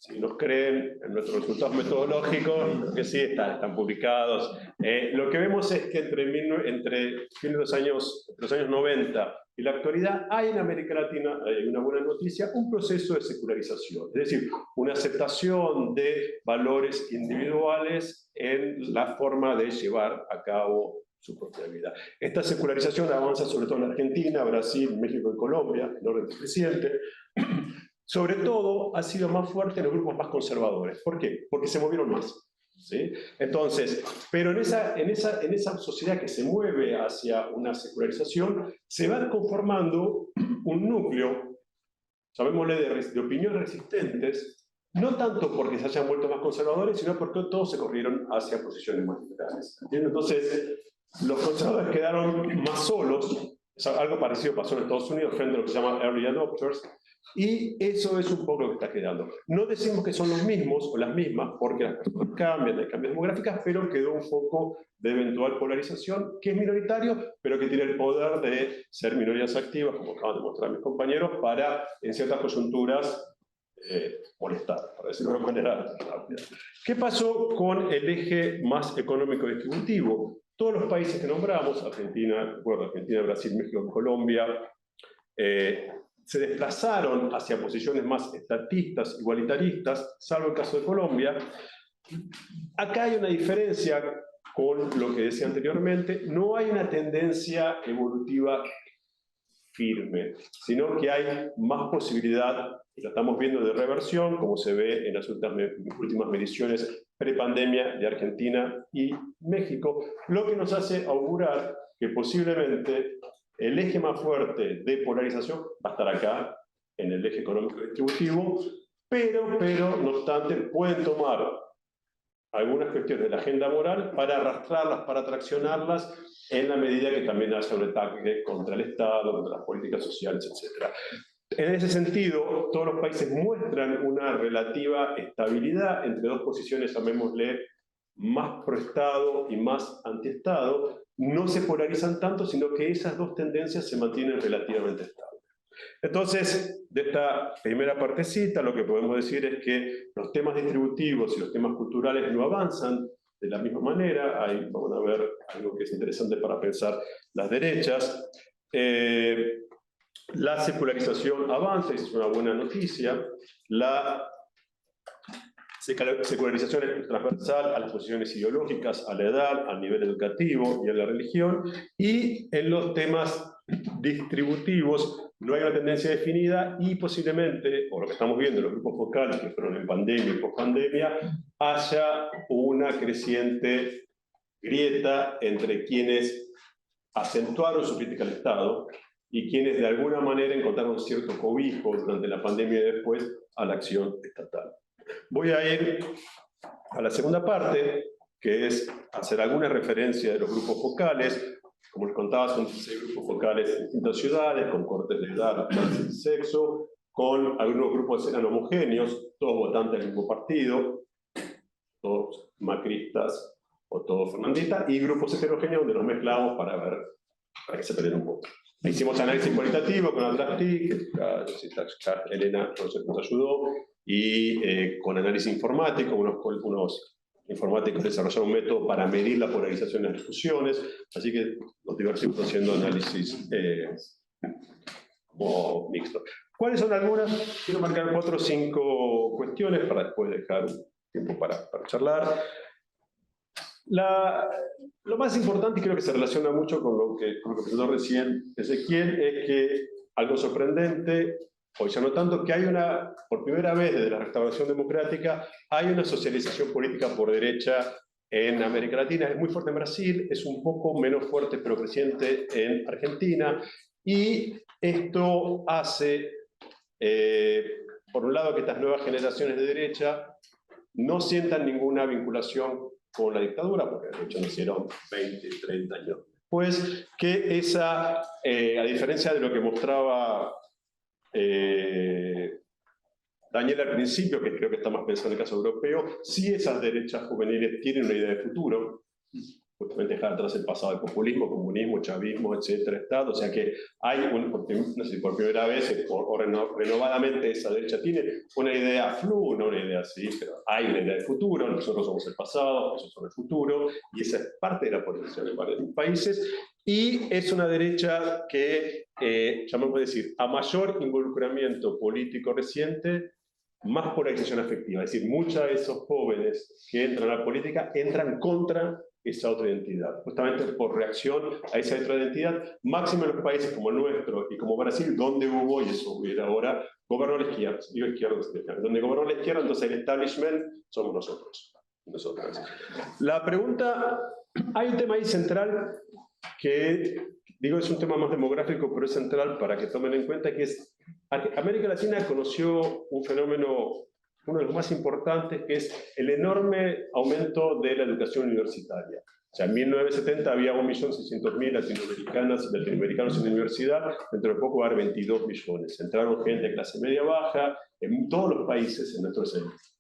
si nos creen en nuestros resultados metodológicos, que sí están publicados. Lo que vemos es que entre fines de los años 90 y la actualidad hay en América Latina, hay una buena noticia, un proceso de secularización, es decir, una aceptación de valores individuales en la forma de llevar a cabo su propia vida. Esta secularización avanza sobre todo en Argentina, Brasil, México y Colombia, en orden creciente. Sobre todo ha sido más fuerte en los grupos más conservadores. ¿Por qué? Porque se movieron más. ¿Sí? Entonces, pero en esa sociedad que se mueve hacia una secularización, se va conformando un núcleo, llamémosle de opiniones resistentes, no tanto porque se hayan vuelto más conservadores, sino porque todos se corrieron hacia posiciones más liberales. Entonces, los conservadores quedaron más solos. Algo parecido pasó en Estados Unidos frente a lo que se llama early adopters, y eso es un poco lo que está quedando. No decimos que son los mismos o las mismas, porque las personas cambian, hay cambios demográficos, pero quedó un foco de eventual polarización que es minoritario, pero que tiene el poder de ser minorías activas, como acaban de mostrar mis compañeros, para, en ciertas coyunturas, molestar, para decirlo de una manera rápida. ¿Qué pasó con el eje más económico distributivo? Todos los países que nombramos, Argentina, Brasil, México, Colombia, se desplazaron hacia posiciones más estatistas, igualitaristas, salvo el caso de Colombia. Acá hay una diferencia con lo que decía anteriormente. No hay una tendencia evolutiva firme, sino que hay más posibilidad, y lo estamos viendo, de reversión, como se ve en las últimas mediciones prepandemia de Argentina y México, lo que nos hace augurar que posiblemente el eje más fuerte de polarización va a estar acá, en el eje económico distributivo, pero no obstante pueden tomar algunas cuestiones de la agenda moral para arrastrarlas, para traccionarlas, en la medida que también haya un ataque contra el Estado, contra las políticas sociales, etc. En ese sentido, todos los países muestran una relativa estabilidad entre dos posiciones, llamémosle, más pro-Estado y más anti-Estado. No se polarizan tanto, sino que esas dos tendencias se mantienen relativamente estables. Entonces, de esta primera partecita, lo que podemos decir es que los temas distributivos y los temas culturales no avanzan de la misma manera. Ahí vamos a ver algo que es interesante para pensar las derechas. La secularización avanza, y es una buena noticia. La secularización es transversal a las posiciones ideológicas, a la edad, al nivel educativo y a la religión. Y en los temas distributivos no hay una tendencia definida y posiblemente, por lo que estamos viendo en los grupos focales que fueron en pandemia y post-pandemia, haya una creciente grieta entre quienes acentuaron su crítica al Estado y quienes de alguna manera encontraron cierto cobijo durante la pandemia y después a la acción estatal. Voy a ir a la segunda parte, que es hacer alguna referencia de los grupos focales. Como les contaba, son 6 grupos focales en distintas ciudades, con cortes de edad, clase y sexo, con algunos grupos que eran homogéneos, todos votantes del mismo partido, todos macristas o todos fernandistas, y grupos heterogéneos donde los mezclamos para que se peleen un poco. Hicimos análisis cualitativo con Atractic, que Elena nos ayudó, y con análisis informático, unos informáticos desarrollaron un método para medir la polarización en las discusiones, así que nos divertimos haciendo análisis como mixto. ¿Cuáles son algunas? Quiero marcar 4 o 5 cuestiones para después dejar tiempo para charlar. Lo más importante, y creo que se relaciona mucho con lo que presentó recién Ezequiel, es que algo sorprendente, hoy ya no tanto, que hay por primera vez desde la restauración democrática, hay una socialización política por derecha en América Latina. Es muy fuerte en Brasil, es un poco menos fuerte pero creciente en Argentina, y esto hace, por un lado, que estas nuevas generaciones de derecha no sientan ninguna vinculación con la dictadura, porque de hecho nacieron 20, 30 años después, que esa, a diferencia de lo que mostraba Daniel al principio, que creo que está más pensado en el caso europeo, sí esas derechas juveniles tienen una idea de futuro, justamente dejar atrás el pasado del populismo, comunismo, chavismo, etcétera, Estado, o sea que hay, no sé si por primera vez o renovadamente esa derecha tiene una idea flu, no una idea así, pero hay una idea de futuro, nosotros somos el pasado, ellos son el futuro, y esa es parte de la polarización en varios países, y es una derecha que, ya me puedo decir, a mayor involucramiento político reciente, más polarización afectiva, es decir, muchos de esos jóvenes que entran a la política entran contra esa otra identidad, justamente por reacción a esa otra identidad, máximo en los países como el nuestro y como Brasil, donde hubo, y eso hubiera ahora, gobernó la izquierda, digo izquierda, donde gobernó la izquierda, entonces el establishment somos nosotros. La pregunta, hay un tema ahí central que, digo, es un tema más demográfico, pero es central para que tomen en cuenta, que es, América Latina conoció un fenómeno, uno de los más importantes, que es el enorme aumento de la educación universitaria. O sea, en 1970 había 1.600.000 latinoamericanos en la universidad, dentro de poco va a haber 22 millones. Entraron gente de clase media-baja, en todos los países, en nuestros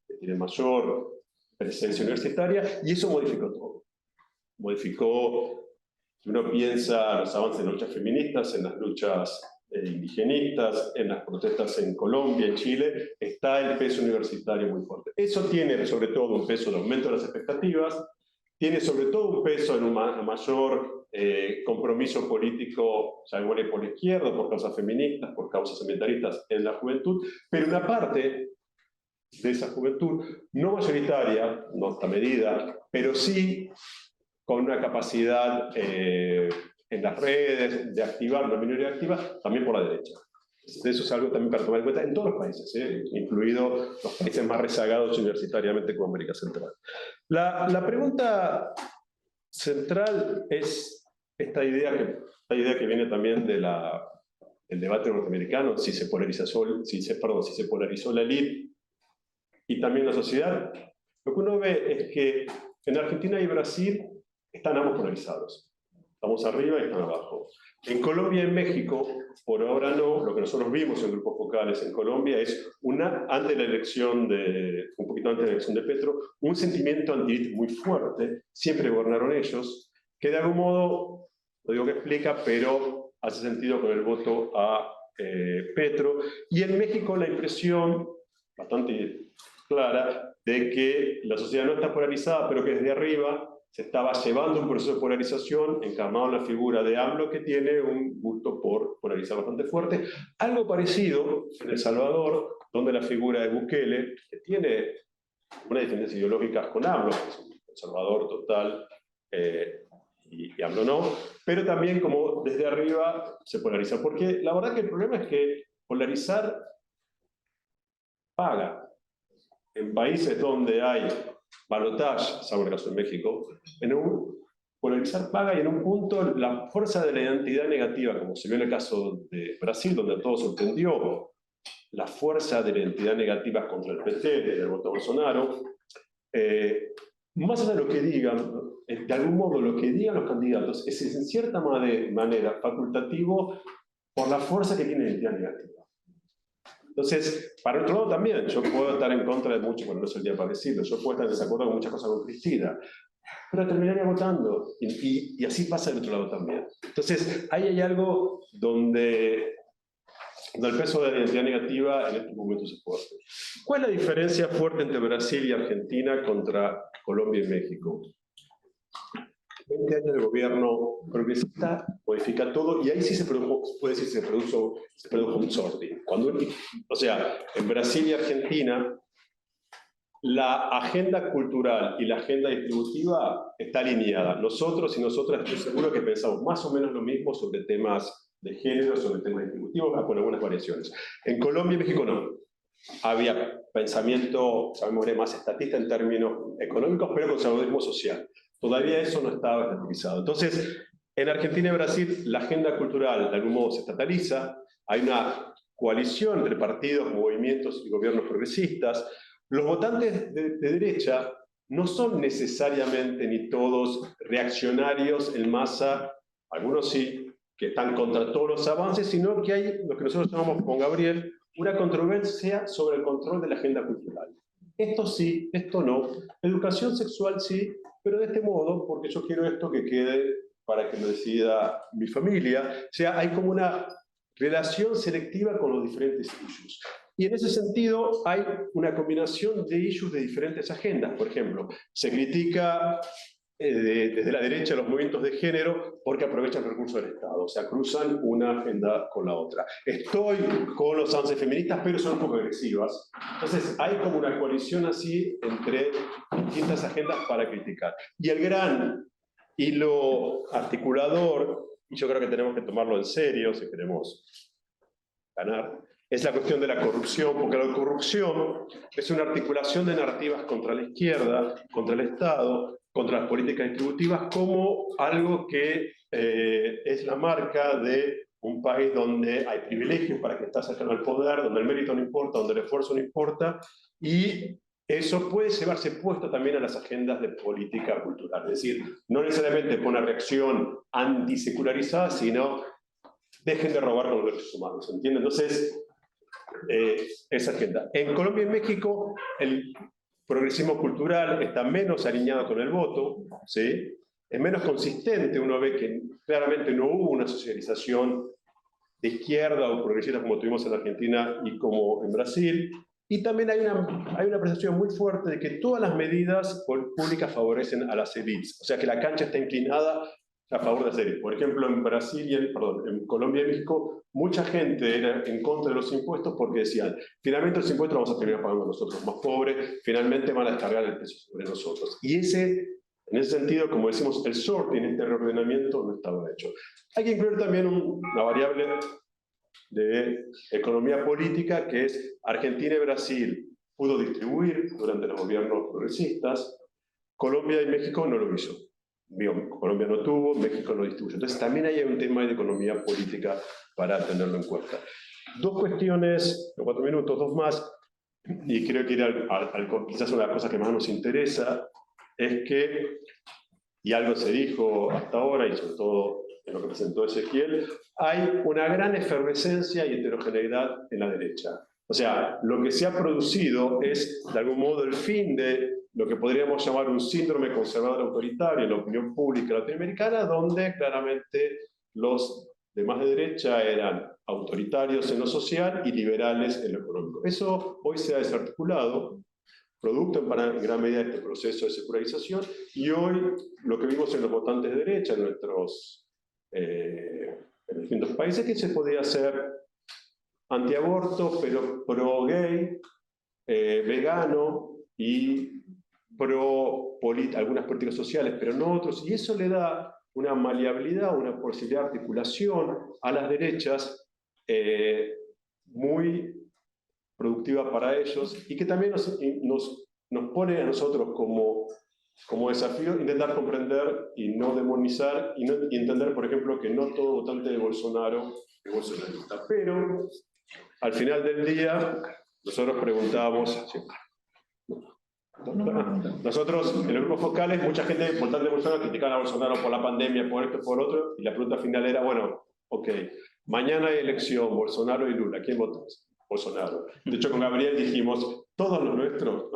que tienen mayor presencia universitaria, y eso modificó todo. Modificó, si uno piensa, los avances en las luchas feministas, en las luchas indigenistas, en las protestas en Colombia, en Chile, está el peso universitario muy fuerte. Eso tiene sobre todo un peso de aumento de las expectativas, tiene sobre todo un peso en un mayor compromiso político, ya por la izquierda, por causas feministas, por causas ambientalistas en la juventud, pero una parte de esa juventud, no mayoritaria, no hasta medida, pero sí con una capacidad en las redes de activar una minoría activa, también por la derecha. Eso es algo también para tomar en cuenta en todos los países, incluidos los países más rezagados universitariamente como América Central. La pregunta central es esta idea que viene también del debate norteamericano, si se polarizó la élite y también la sociedad. Lo que uno ve es que en Argentina y Brasil están ambos polarizados. Estamos arriba y están abajo. En Colombia y en México, por ahora no, lo que nosotros vimos en grupos focales en Colombia es antes de la elección un poquito antes de la elección de Petro, un sentimiento anti muy fuerte, siempre gobernaron ellos, que de algún modo, no digo que explica, pero hace sentido con el voto a Petro. Y en México la impresión, bastante clara, de que la sociedad no está polarizada, pero que desde arriba se estaba llevando un proceso de polarización encarnado en la figura de AMLO, que tiene un gusto por polarizar bastante fuerte. Algo parecido en El Salvador, donde la figura de Bukele, que tiene una diferencia ideológica con AMLO, que es un conservador total, y AMLO no, pero también como desde arriba se polariza. Porque la verdad que el problema es que polarizar paga. En países donde hay balotaje, salvo el caso de México, polarizar paga, y en un punto la fuerza de la identidad negativa, como se vio en el caso de Brasil, donde a todos sorprendió la fuerza de la identidad negativa contra el PT, del voto Bolsonaro, más allá de lo que digan, de algún modo lo que digan los candidatos es en cierta manera facultativo por la fuerza que tiene la identidad negativa. Entonces, para otro lado también, yo puedo estar en contra de mucho, bueno, no es el día para decirlo, yo puedo estar en desacuerdo con muchas cosas con Cristina, pero terminaría votando, y así pasa del otro lado también. Entonces, ahí hay algo donde el peso de la identidad negativa en estos momentos es fuerte. ¿Cuál es la diferencia fuerte entre Brasil y Argentina contra Colombia y México? 20 años de gobierno progresista modifica todo, y ahí sí se produjo, puede decir, se produjo un sorting. O sea, en Brasil y Argentina, la agenda cultural y la agenda distributiva está alineada. Nosotros y nosotras estoy seguro que pensamos más o menos lo mismo sobre temas de género, sobre temas distributivos, con algunas variaciones. En Colombia y México no. Había pensamiento, sabemos, más estatista en términos económicos, pero conservadurismo social. Todavía eso no estaba estatizado. Entonces, en Argentina y Brasil, la agenda cultural de algún modo se estataliza, hay una coalición entre partidos, movimientos y gobiernos progresistas. Los votantes de derecha no son necesariamente ni todos reaccionarios en masa, algunos sí, que están contra todos los avances, sino que hay lo que nosotros llamamos con Gabriel una controversia sobre el control de la agenda cultural. Esto sí, esto no. Educación sexual sí, pero de este modo, porque yo quiero esto que quede para que lo decida mi familia. O sea, hay como una relación selectiva con los diferentes issues. Y en ese sentido hay una combinación de issues de diferentes agendas. Por ejemplo, se critica desde la derecha los movimientos de género porque aprovechan el recurso del Estado, o sea, cruzan una agenda con la otra. Estoy con los avances feministas, pero son un poco agresivas. Entonces hay como una coalición así entre distintas agendas para criticar. Y el gran hilo articulador, y yo creo que tenemos que tomarlo en serio si queremos ganar, es la cuestión de la corrupción, porque la corrupción es una articulación de narrativas contra la izquierda, contra el Estado, contra las políticas distributivas, como algo que es la marca de un país donde hay privilegios para que está cercano al poder, donde el mérito no importa, donde el esfuerzo no importa, y eso puede llevarse puesto también a las agendas de política cultural. Es decir, no necesariamente por una reacción antisecularizada, sino dejen de robar con los derechos humanos, ¿entienden? Entonces, esa agenda. En Colombia y México, el progresismo cultural está menos alineado con el voto, ¿sí? Es menos consistente, uno ve que claramente no hubo una socialización de izquierda o progresistas como tuvimos en Argentina y como en Brasil. Y también hay una percepción muy fuerte de que todas las medidas públicas favorecen a las élites, o sea que la cancha está inclinada a favor de las élites. Por ejemplo, en Brasil, en Colombia y México, mucha gente era en contra de los impuestos porque decían, finalmente los impuestos los vamos a terminar pagando nosotros más pobres, finalmente van a descargar el peso sobre nosotros. Y en ese sentido, como decimos, el sorting, este reordenamiento, no estaba hecho. Hay que incluir también una variable de economía política, que es Argentina y Brasil pudo distribuir durante los gobiernos progresistas, Colombia y México no lo hizo. Colombia no tuvo, México no distribuyó. Entonces también hay un tema de economía política para tenerlo en cuenta. Dos cuestiones, en 4 minutos, dos más, y creo que ir quizás una de las cosas que más nos interesa es que, y algo se dijo hasta ahora, y sobre todo en lo que presentó Ezequiel, hay una gran efervescencia y heterogeneidad en la derecha. O sea, lo que se ha producido es, de algún modo, el fin de lo que podríamos llamar un síndrome conservador autoritario en la opinión pública latinoamericana, donde claramente los demás de derecha eran autoritarios en lo social y liberales en lo económico. Eso hoy se ha desarticulado, producto en gran medida de este proceso de secularización, y hoy lo que vimos en los votantes de derecha, en distintos países, que se podía hacer antiaborto, pero pro-gay, vegano y algunas políticas sociales, pero no otros, y eso le da una maleabilidad, una posibilidad de articulación a las derechas muy productiva para ellos, y que también nos pone a nosotros como desafío intentar comprender y no demonizar, y entender, por ejemplo, que no todo votante de Bolsonaro es bolsonarista. Pero al final del día, nosotros preguntábamos, nosotros en los grupos focales, mucha gente votante de Bolsonaro criticaban a Bolsonaro por la pandemia, por esto, por otro, y la pregunta final era, bueno, ok, mañana hay elección, Bolsonaro y Lula, ¿quién votó? Bolsonaro. De hecho, con Gabriel dijimos, todos los nuestros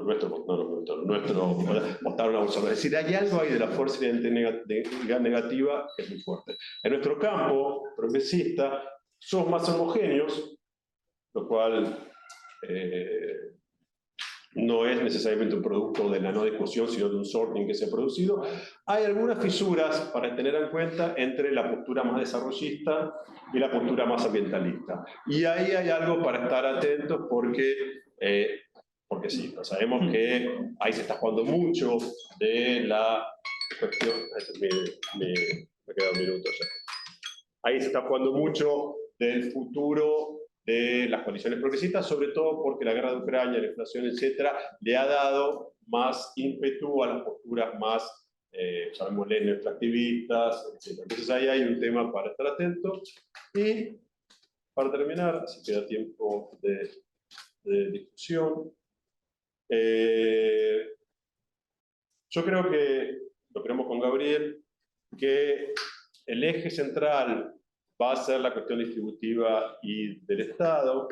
votaron a Bolsonaro. Es decir, hay algo ahí de la fuerza negativa que es muy fuerte. En nuestro campo progresista, somos más homogéneos, lo cual no es necesariamente un producto de la no discusión, sino de un sorting que se ha producido. Hay algunas fisuras para tener en cuenta entre la postura más desarrollista y la postura más ambientalista. Y ahí hay algo para estar atentos porque sí, sabemos que ahí se está jugando mucho de la cuestión... Me queda un minuto ya. Ahí se está jugando mucho del futuro de las coaliciones progresistas, sobre todo porque la guerra de Ucrania, la inflación, etcétera, le ha dado más ímpetu a las posturas más, llamémosle, neoextractivistas, etcétera. Entonces ahí hay un tema para estar atentos. Y para terminar, si queda tiempo de discusión, yo creo que, lo creemos con Gabriel, que el eje central va a ser la cuestión distributiva y del Estado,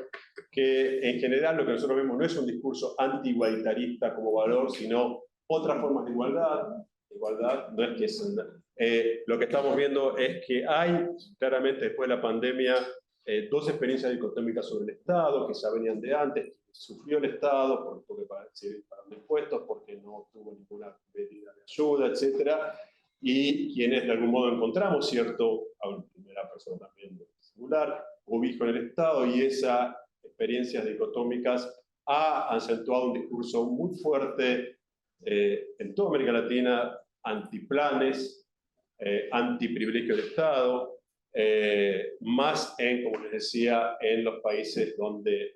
que en general lo que nosotros vemos no es un discurso anti-igualitarista como valor, sino otras formas de igualdad. Igualdad no es que es... lo que estamos viendo es que hay, claramente después de la pandemia, dos experiencias dicotómicas sobre el Estado, que ya venían de antes. Sufrió el Estado porque pagaron impuestos, porque no tuvo ninguna medida de ayuda, etcétera, y quienes de algún modo encontramos cierto, a primera persona también singular, ubico en el Estado, y esas experiencias dicotómicas ha acentuado un discurso muy fuerte en toda América Latina, antiplanes, antiprivilegio del Estado, más como les decía, en los países donde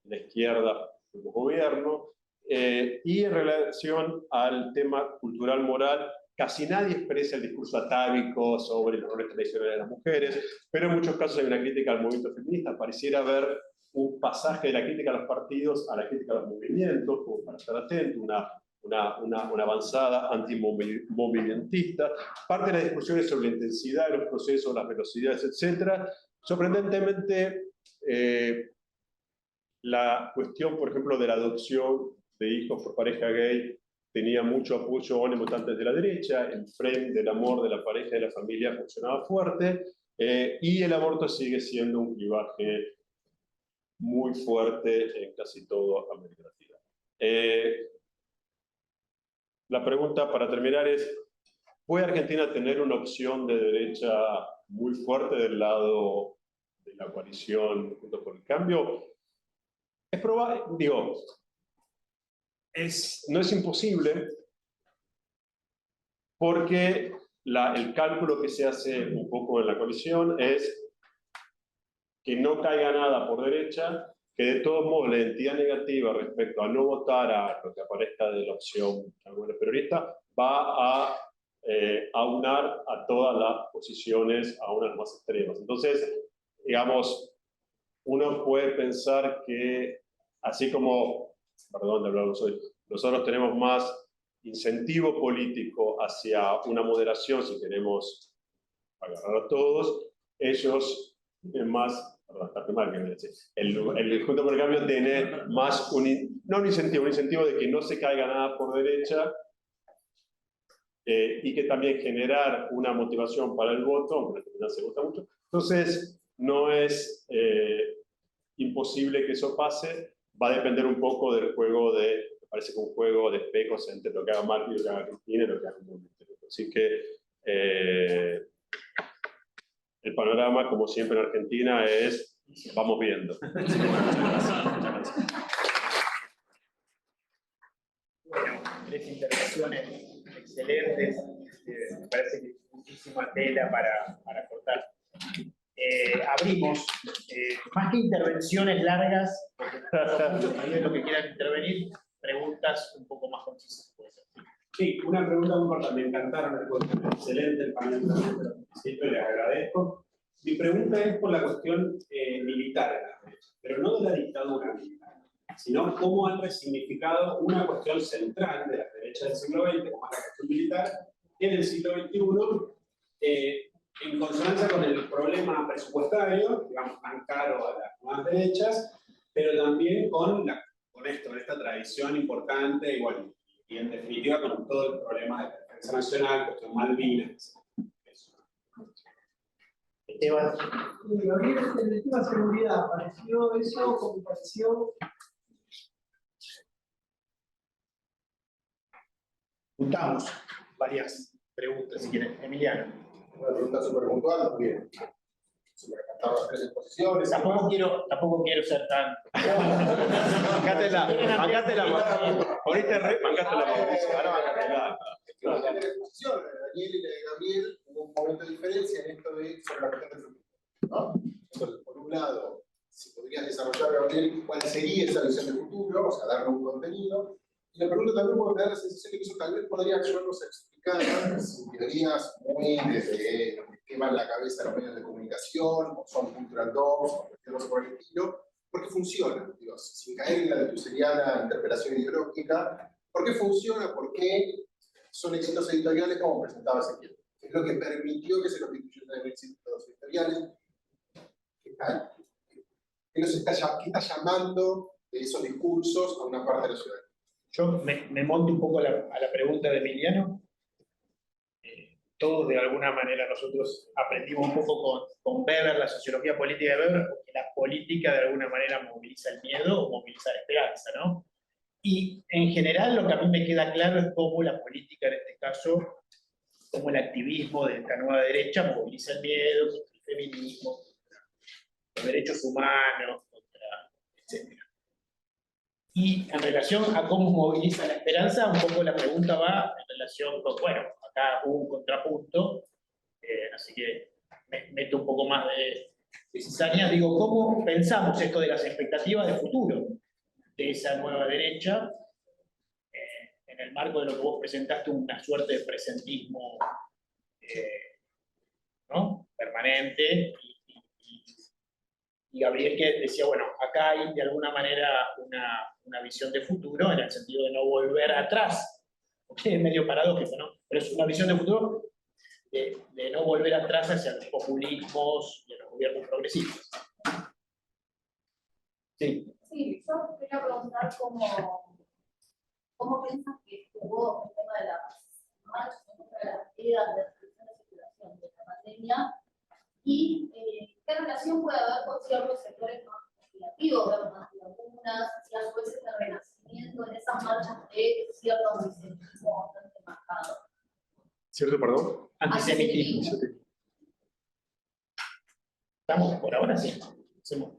la izquierda tuvo gobierno, y en relación al tema cultural moral, casi nadie expresa el discurso atávico sobre los roles tradicionales de las mujeres, pero en muchos casos hay una crítica al movimiento feminista. Pareciera haber un pasaje de la crítica a los partidos a la crítica a los movimientos, como para estar atento, una avanzada antimovimentista. Parte de las discusiones sobre la intensidad de los procesos, las velocidades, etc. Sorprendentemente, la cuestión, por ejemplo, de la adopción de hijos por pareja gay tenía mucho apoyo en votantes de la derecha, el frame del amor de la pareja y de la familia funcionaba fuerte, Y el aborto sigue siendo un clivaje muy fuerte en casi toda América Latina. La pregunta para terminar es, ¿puede Argentina tener una opción de derecha muy fuerte del lado de la coalición Juntos por el Cambio? Es probable, digo, no es imposible, porque el cálculo que se hace un poco en la coalición es que no caiga nada por derecha, que de todos modos la identidad negativa respecto a no votar a lo que aparezca de la opción peronista va a aunar a todas las posiciones, a unas más extremas. Entonces, digamos, uno puede pensar que, así como, perdón de hablar hoy, nosotros tenemos más incentivo político hacia una moderación, si queremos agarrar a todos, ellos tienen más, perdón, está mal que me decía, el Juntos por el Cambio tiene más no un incentivo de que no se caiga nada por derecha, y que también generar una motivación para el voto, aunque no se vota mucho. Entonces, no es imposible que eso pase, va a depender un poco del juego me parece que un juego de espejos entre lo que haga Macri y lo que haga Cristina y lo que haga el movimiento. Así que el panorama, como siempre en Argentina, es vamos viendo. Bueno, 3 intervenciones excelentes. Me parece que hay muchísima tela para cortar. Abrimos, más que intervenciones largas, porque muchos también lo que quieran intervenir, preguntas un poco más concisas. Puede ser. Sí, una pregunta muy corta. Me encantaron el cuento. Excelente el panel, pero siempre les agradezco. Mi pregunta es por la cuestión militar, pero no de la dictadura militar, sino cómo han resignificado una cuestión central de las derechas del siglo XX, como es la cuestión militar, en el siglo XXI, en consonancia con el problema presupuestario, digamos, tan caro a las nuevas derechas, pero también con esta tradición importante, igual, y en definitiva con todo el problema de la defensa nacional, cuestión Malvinas. Esteban. Gabriel, en el tema de seguridad, ¿pareció eso? ¿Cómo pareció? Juntamos varias preguntas, si quieren. Emiliano. Una pregunta súper puntual, porque se me encantaron las 3 exposiciones. Tampoco quiero ser tan... Bancátela. Ahorita bancátela, Mauricio. Ahora bancátela. La primera exposición, Daniel y la de Gabriel, hubo un momento de diferencia en esto sobre la cuestión del futuro, ¿no? Entonces, por un lado, si podrías desarrollar, Gabriel, cuál sería esa visión del futuro, o sea, darle un contenido. Y la pregunta también puede dar la sensación de que eso tal vez podría ayudarnos a explicar sin teorías muy desde lo que queman la cabeza los medios de comunicación, o son cultural dogs, o cuestiones por el estilo, porque funciona, digo, sin caer en la letuseriana interpelación ideológica, ¿por qué funciona? ¿Por qué son éxitos editoriales como presentaba Ezequiel? Es lo que permitió que se constituyeran en éxitos editoriales. ¿Qué tal? ¿Qué está llamando de esos discursos a una parte de la ciudadanía? Yo me monto un poco a la pregunta de Emiliano. Todos, de alguna manera, nosotros aprendimos un poco con Weber, la sociología política de Weber, porque la política, de alguna manera, moviliza el miedo o moviliza la esperanza, ¿no? Y, en general, lo que a mí me queda claro es cómo la política, en este caso, cómo el activismo de esta nueva derecha moviliza el miedo, contra el feminismo, contra los derechos humanos, etc. Y en relación a cómo moviliza la esperanza, un poco la pregunta va en relación con, bueno, acá hubo un contrapunto, así que me meto un poco más de cizaña. Digo, ¿cómo pensamos esto de las expectativas de futuro de esa nueva derecha en el marco de lo que vos presentaste, una suerte de presentismo ¿no? permanente? Y Gabriel que decía, bueno, acá hay de alguna manera una visión de futuro en el sentido de no volver atrás, porque es medio paradójico, ¿no? Pero es una visión de futuro de no volver atrás hacia los populismos y a los gobiernos progresistas. Sí. Sí, yo quería preguntar cómo piensas que jugó el tema de las marchas en contra de las medidas de restricción de circulación de la pandemia y qué relación puede haber con ciertos sectores más legislativos de las lagunas y a su vez este renacimiento en esas marchas de cierto antisemitismo bastante marcado. ¿Cierto, perdón? Antisemitismo. Estamos por ahora sí. Hacemos.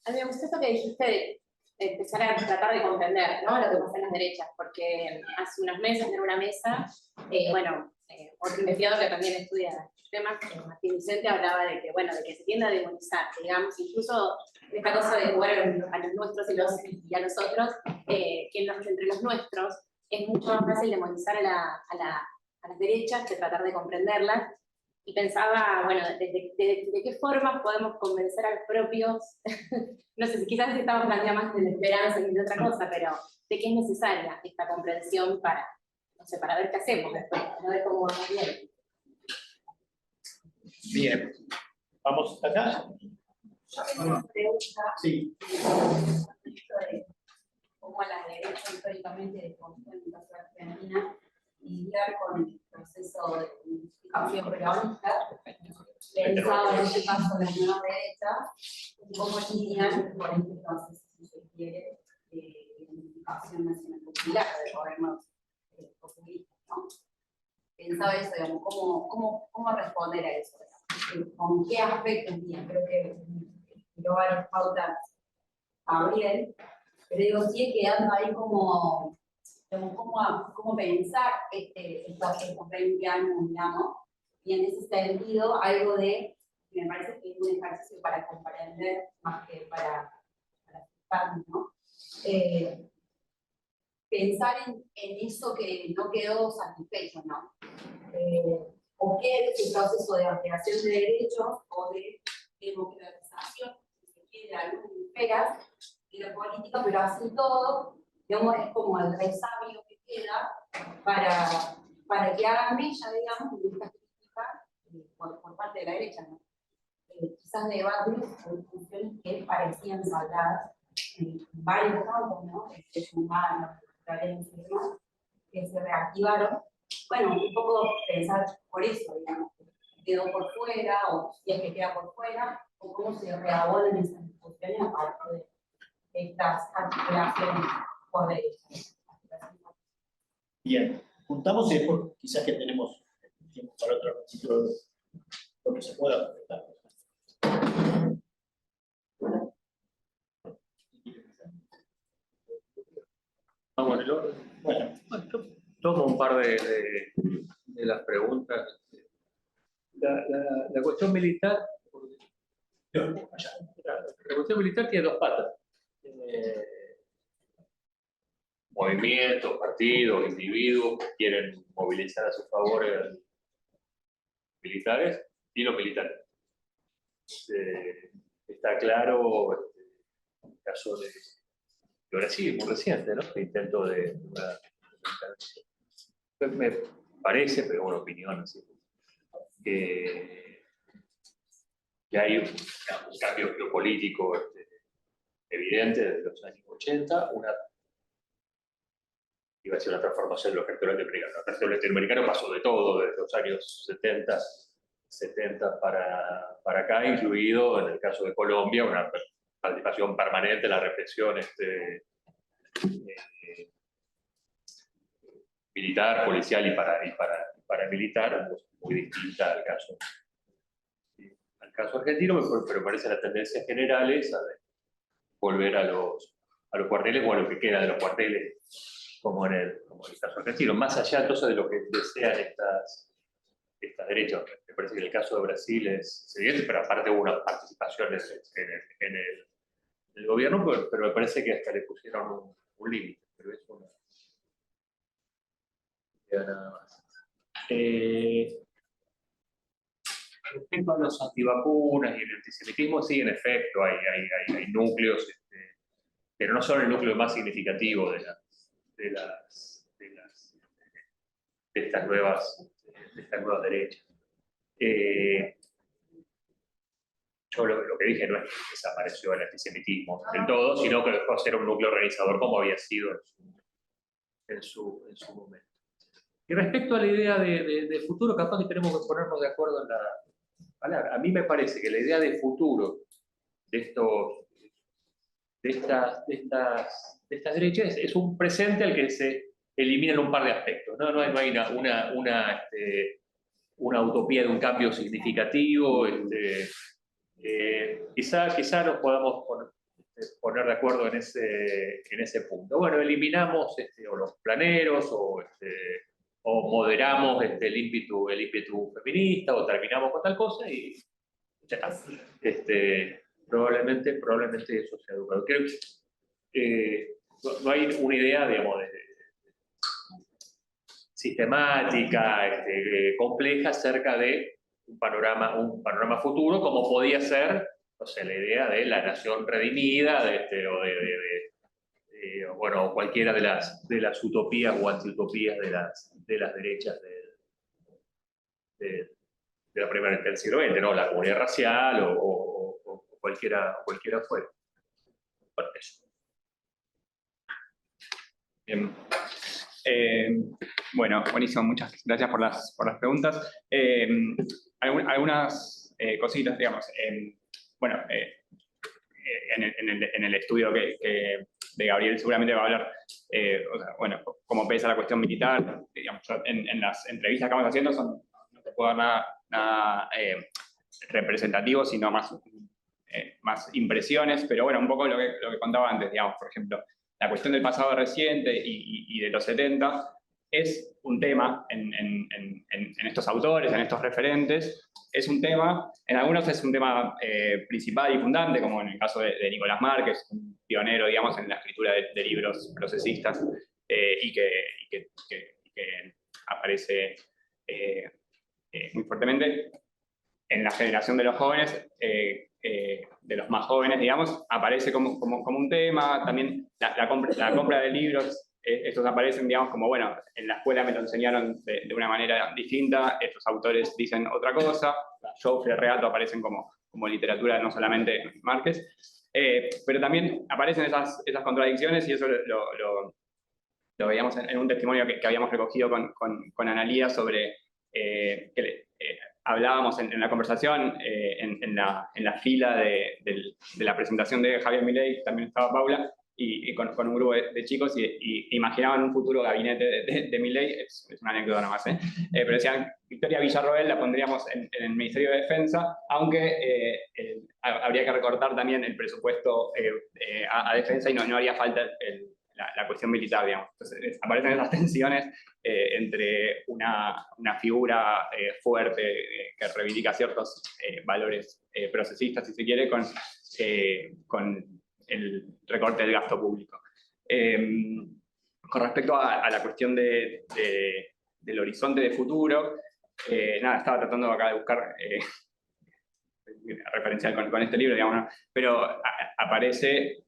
A mí me gustó esto que dijiste de empezar a tratar de comprender, ¿no?, lo que pasa en las derechas, porque hace unos meses en una mesa, otro investigador que también estudia temas, Martín Vicente, hablaba de que, bueno, de que se tiende a demonizar, digamos, incluso esta cosa de jugar a los nuestros y a los otros, que entre los nuestros es mucho más fácil demonizar a las derechas que tratar de comprenderlas. Y pensaba, bueno, de qué formas podemos convencer a los propios, no sé si quizás estamos planteando más de la esperanza que de otra cosa, pero de qué es necesaria esta comprensión para, no sé, para ver qué hacemos después, para ver cómo vamos bien. Bien. ¿Vamos hasta acá? Una pregunta. Sí. De cómo la derecha históricamente desconfía en el caso de Argentina y lidiar con el proceso de unificación peronista, pensaba en este caso las nuevas derechas, cómo lidian con este proceso, si se quiere, de unificación nacional popular, de gobiernos populistas, ¿no? Pensaba eso, digamos, cómo responder a eso, digamos, con qué aspectos lidian. Creo que tiró varias pautas a Gabriel, pero digo, sigue quedando ahí como cómo pensar estos 20 años, digamos, y en ese sentido, algo de, me parece que es un ejercicio para comprender más que para aceptarnos, ¿no? Pensar en eso que no quedó satisfecho, ¿no? O qué es el proceso de ampliación de derechos o de democratización, si se quiere, de algunas esferas de la política, pero así todo, digamos, es como el resabio que queda para que hagan mella, digamos, en esta crítica por parte de la derecha, ¿no? Quizás debates o discusiones que parecían saldadas en varios campos, ¿no? Derechos humanos, transparencia y demás, que se reactivaron. Bueno, un poco pensar por eso, digamos, quedó por fuera, o si es que queda por fuera, o cómo se reabonan esas discusiones a partir de estas articulaciones por derecha. Bien. Juntamos y después quizás que tenemos tiempo para otro ratito lo que se pueda preguntar. Vamos en el orden. Bueno, yo tomo un par de las preguntas. La cuestión militar. La cuestión militar tiene dos patas. Tiene movimientos, partidos, individuos que quieren movilizar a sus favores militares y los militares. Está claro el caso de Brasil, muy reciente, ¿no? El intento de una intervención. Me parece, pero una opinión así, que hay un cambio geopolítico evidente desde los años 80, iba a decir una transformación de los ejércitos latinoamericanos. El ejército latinoamericano pasó de todo desde los años 70 para acá, incluido en el caso de Colombia, una participación permanente en la represión militar, policial y paramilitar, pues, muy distinta al caso argentino, pero me parecen las tendencias generales a volver a los cuarteles o a lo que queda de los cuarteles, como en el caso argentino, más allá entonces de lo que desean estas derechas. Me parece que el caso de Brasil es evidente, pero aparte hubo una participación en el gobierno, pero me parece que hasta le pusieron un límite, pero es una idea nada más. Respecto a los antivacunas y el antisemitismo, sí, en efecto, hay núcleos, pero no son el núcleo más significativo de estas nuevas derechas. Yo lo que dije no es que desapareció el antisemitismo del todo, sino que dejó de ser un núcleo organizador como había sido en su momento. Y respecto a la idea de futuro, capaz que tenemos que ponernos de acuerdo en la palabra. A mí me parece que la idea de futuro de estas derechas es un presente al que se eliminan un par de aspectos. No hay una utopía de un cambio significativo. Quizá nos podamos poner de acuerdo en ese punto. Bueno, eliminamos o los planeros o moderamos el ímpetu feminista o terminamos con tal cosa y ya está. Probablemente eso sea educado. Creo que no hay una idea, digamos, sistemática, compleja acerca de un panorama futuro, como podía ser, no sé, la idea de la nación redimida, bueno, cualquiera de las utopías o antiutopías de las derechas de la primera mitad del siglo XX, ¿no? La comunidad racial o cualquiera fuera. Bueno, eso. Bien. Bueno, buenísimo, muchas gracias por las preguntas. Algunas cositas, digamos. Bueno, en el estudio de Gabriel seguramente va a hablar, o sea, bueno, cómo pesa la cuestión militar. Digamos, en las entrevistas que vamos haciendo no te puedo dar nada representativo, sino más impresiones, pero bueno, un poco lo que contaba antes, digamos, por ejemplo, la cuestión del pasado reciente y de los 70 es un tema en estos autores, en estos referentes, es un tema, en algunos es un tema principal y fundante, como en el caso de Nicolás Márquez, un pionero, digamos, en la escritura de libros procesistas y que aparece muy fuertemente en la generación de los jóvenes, de los más jóvenes, digamos, aparece como un tema. También la compra de libros, estos aparecen, digamos, como, bueno, en la escuela me lo enseñaron de una manera distinta, estos autores dicen otra cosa, Joffre y Reato aparecen como literatura, no solamente Márquez, pero también aparecen esas contradicciones, y eso lo veíamos en un testimonio que habíamos recogido con Analía sobre hablábamos en la conversación, en la fila de la presentación de Javier Milei, también estaba Paula, y con un grupo de chicos, y imaginaban un futuro gabinete de Milei, es una anécdota nomás, pero decían, Victoria Villarroel la pondríamos en el Ministerio de Defensa, aunque habría que recortar también el presupuesto a defensa y no haría falta la cuestión militar, digamos. Entonces aparecen esas tensiones entre una figura fuerte que reivindica ciertos valores procesistas, si se quiere, con el recorte del gasto público. Con respecto a la cuestión del horizonte de futuro, nada, estaba tratando acá de buscar referencial con este libro, digamos, ¿no? Pero aparece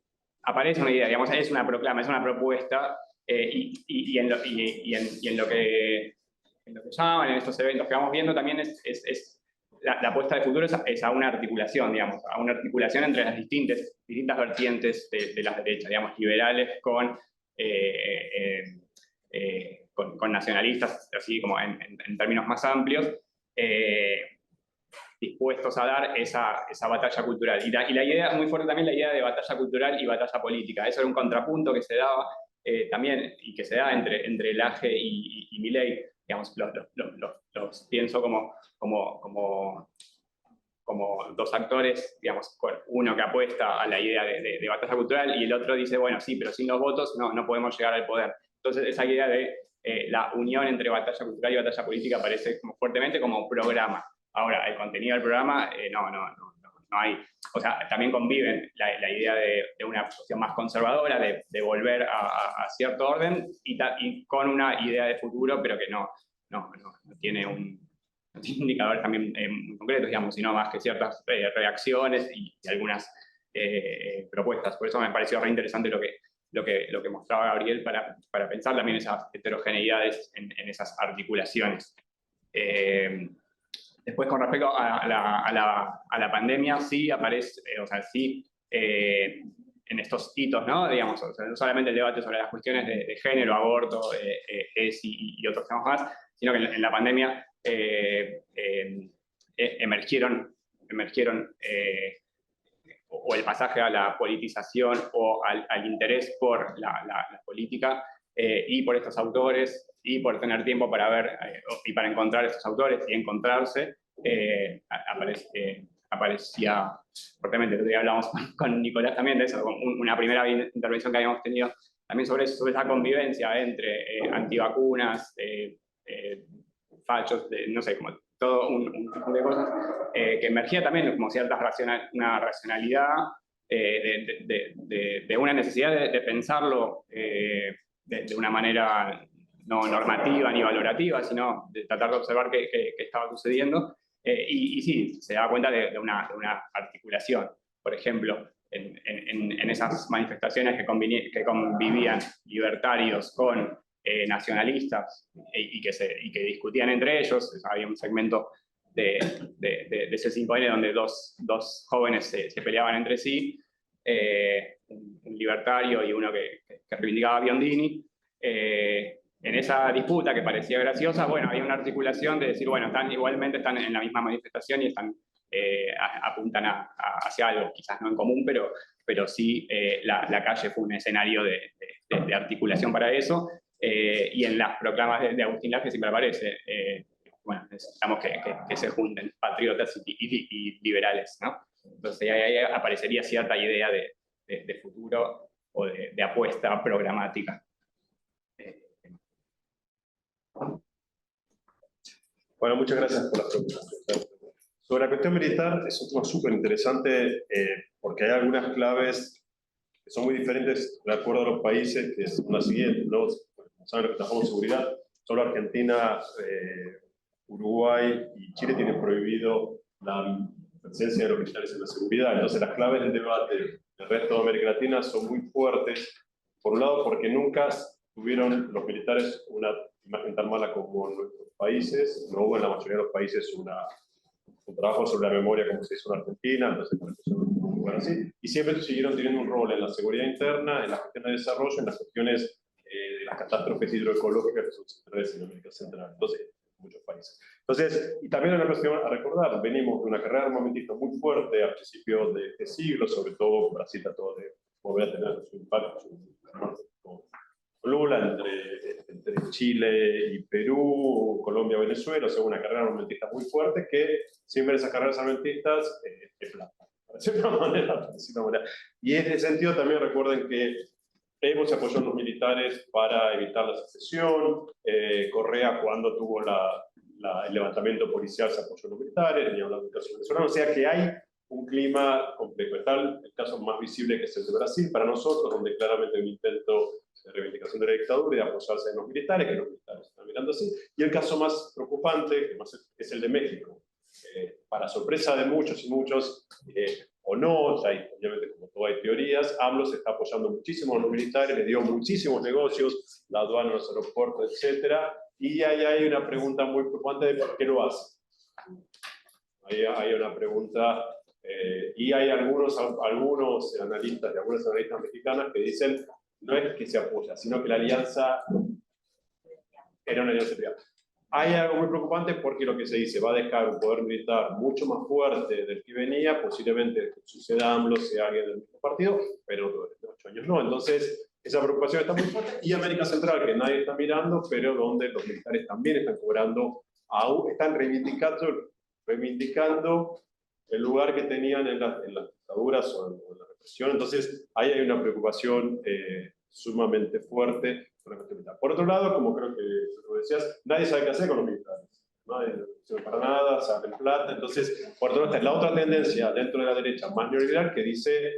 una idea, digamos, es una proclama, es una propuesta, y en lo que llaman, en estos eventos que vamos viendo, también la apuesta de futuro es a una articulación, digamos, a una articulación entre las distintas vertientes de las derechas, digamos, liberales con nacionalistas, así como en términos más amplios, dispuestos a dar esa batalla cultural. Y la idea, muy fuerte también, la idea de batalla cultural y batalla política. Eso era un contrapunto que se daba también, y que se da entre Laje y Milei. Digamos, los pienso como dos actores, digamos, uno que apuesta a la idea de batalla cultural y el otro dice, bueno, sí, pero sin los votos no podemos llegar al poder. Entonces, esa idea de la unión entre batalla cultural y batalla política aparece fuertemente como programa. Ahora, el contenido del programa, no hay. O sea, también conviven la idea de una posición más conservadora, de volver a cierto orden, y con una idea de futuro, pero que no tiene un indicador también muy concreto, digamos, sino más que ciertas reacciones y algunas propuestas. Por eso me pareció re interesante lo que mostraba Gabriel para pensar también esas heterogeneidades en esas articulaciones. Después, con respecto a la pandemia, sí aparece, o sea, sí estos hitos, ¿no? Digamos, o sea, no solamente el debate sobre las cuestiones de género, aborto, ESI y otros temas más, sino que en la pandemia emergieron o el pasaje a la politización o al interés por la política y por estos autores y por tener tiempo para ver y para encontrar estos autores y encontrarse, aparecía fuertemente. El otro día hablamos con Nicolás también de eso, con una primera intervención que habíamos tenido también sobre eso, sobre esa convivencia entre antivacunas, fachos, no sé, como todo un conjunto de cosas, que emergía también como cierta una racionalidad de una necesidad de pensarlo de una manera no normativa ni valorativa, sino de tratar de observar qué estaba sucediendo. Y sí, se da cuenta de una articulación. Por ejemplo, en esas manifestaciones que convivían libertarios con nacionalistas y que discutían entre ellos, había un segmento de ese 5N donde dos jóvenes se peleaban entre sí, un libertario y uno que reivindicaba a Biondini. En esa disputa que parecía graciosa, bueno, había una articulación de decir, bueno, igualmente están en la misma manifestación y apuntan hacia algo, quizás no en común, pero sí la calle fue un escenario de articulación para eso, y en las proclamas de Agustín Laje siempre aparece, bueno, necesitamos que se junten patriotas y liberales, ¿no? Entonces ahí aparecería cierta idea de futuro o de apuesta programática. Bueno, muchas gracias por las preguntas. Sobre la cuestión militar es un tema súper interesante porque hay algunas claves que son muy diferentes de acuerdo a los países, que son las siguientes, ¿no? Como saben, que trabajamos en seguridad, solo Argentina, Uruguay y Chile tienen prohibido la presencia de los militares en la seguridad. Entonces las claves del debate del resto de América Latina son muy fuertes, por un lado porque nunca tuvieron los militares una imagen tan mala como en nuestros países, no hubo en la mayoría de los países un trabajo sobre la memoria como se hizo en Argentina, entonces por eso son muy así, y siempre siguieron teniendo un rol en la seguridad interna, en las cuestiones de desarrollo, en las cuestiones de las catástrofes hidroecológicas que son centrales en América Central, entonces, en muchos países. Entonces, y también una cuestión a recordar, venimos de una carrera armamentista muy fuerte a principios de este siglo, sobre todo Brasil trató de volver a tener su impacto, con Lula, entre Chile y Perú, Colombia, Venezuela, o sea, una carrera armamentista muy fuerte que siempre esas carreras armamentistas es plata, por decirlo de una manera. Y en ese sentido también recuerden que Evo se apoyó en los militares para evitar la secesión, Correa cuando tuvo el levantamiento policial se apoyó en los militares, ni hablando del caso venezolano, o sea que hay un clima complejo. Está el caso más visible que es el de Brasil para nosotros, donde claramente hay un intento de reivindicación de la dictadura y de apoyarse en los militares, que los militares están mirando así. Y el caso más preocupante, es el de México. Para sorpresa de muchos y muchos, o no, obviamente como todo hay teorías, AMLO se está apoyando muchísimo a los militares, le dio muchísimos negocios, la aduana, los aeropuertos, etc. Y ahí hay una pregunta muy preocupante de por qué lo hace. Ahí hay una pregunta, y hay algunos analistas y algunas analistas mexicanas que dicen no es que se apoya, sino que la alianza era una alianza privada. Hay algo muy preocupante porque lo que se dice va a dejar un poder militar mucho más fuerte del que venía, posiblemente suceda AMLO, sea alguien del mismo partido, pero de 8 años no. Entonces, esa preocupación está muy fuerte. Y América Central, que nadie está mirando, pero donde los militares también están cobrando, están reivindicando el lugar que tenían en las dictaduras o en la represión. Entonces, ahí hay una preocupación sumamente fuerte con la cuestión militar. Por otro lado, como creo que tú decías, nadie sabe qué hacer con los militares. Nadie sirve para nada, saben plata. Entonces, por otro lado, está la otra tendencia dentro de la derecha más neoliberal que dice...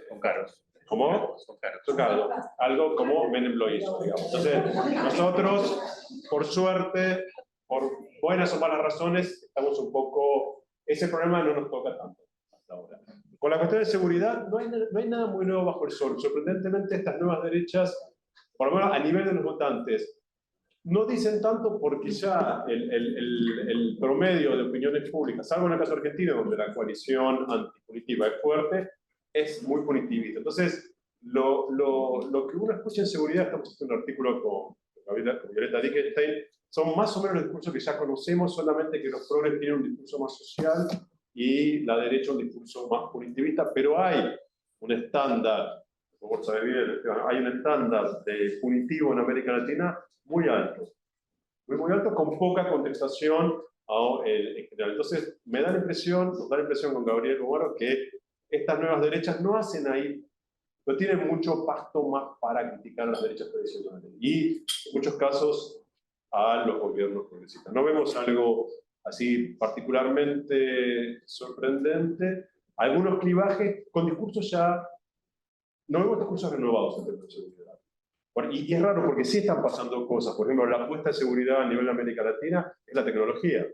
Son caros. ¿Cómo? Son caros. Algo como Menem lo hizo, digamos. Entonces, nosotros, por suerte, por buenas o malas razones, estamos un poco... Ese problema no nos toca tanto hasta ahora. Con la cuestión de seguridad, no hay nada muy nuevo bajo el sol. Sorprendentemente, estas nuevas derechas, por lo menos a nivel de los votantes, no dicen tanto porque ya el promedio de opiniones públicas, salvo en el caso argentino, donde la coalición antipunitiva es fuerte, es muy punitivista. Entonces, lo que uno escucha en seguridad, estamos haciendo un artículo con Violeta Dickenstein, son más o menos los discursos que ya conocemos, solamente que los progres tienen un discurso más social y la derecha un discurso más punitivista, pero hay un estándar, como vos sabés bien, hay un estándar de punitivo en América Latina muy alto, muy alto, con poca contestación en general. Entonces, nos da la impresión con Gabriel Gomaro que estas nuevas derechas no hacen ahí, no tienen mucho pasto más para criticar a las derechas tradicionales. Y en muchos casos a los gobiernos progresistas. No vemos algo así particularmente sorprendente. Algunos clivajes con discursos ya... No vemos discursos renovados en términos de seguridad. Y es raro porque sí están pasando cosas. Por ejemplo, la apuesta de seguridad a nivel de América Latina es la tecnología.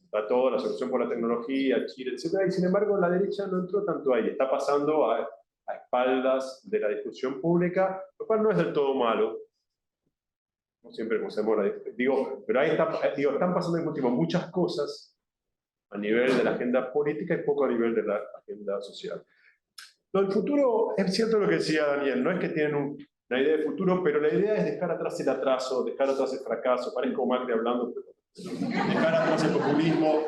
Está toda la solución por la tecnología, Chile, etc. Y sin embargo, la derecha no entró tanto ahí. Está pasando a espaldas de la discusión pública, lo cual no es del todo malo. No siempre conocemos la discusión. Pero ahí están pasando al mismo tiempo muchas cosas a nivel de la agenda política y poco a nivel de la agenda social. Lo del futuro, es cierto lo que decía Daniel, no es que tienen una idea de futuro, pero la idea es dejar atrás el atraso, dejar atrás el fracaso, parezco Macri hablando, pero dejar atrás el populismo,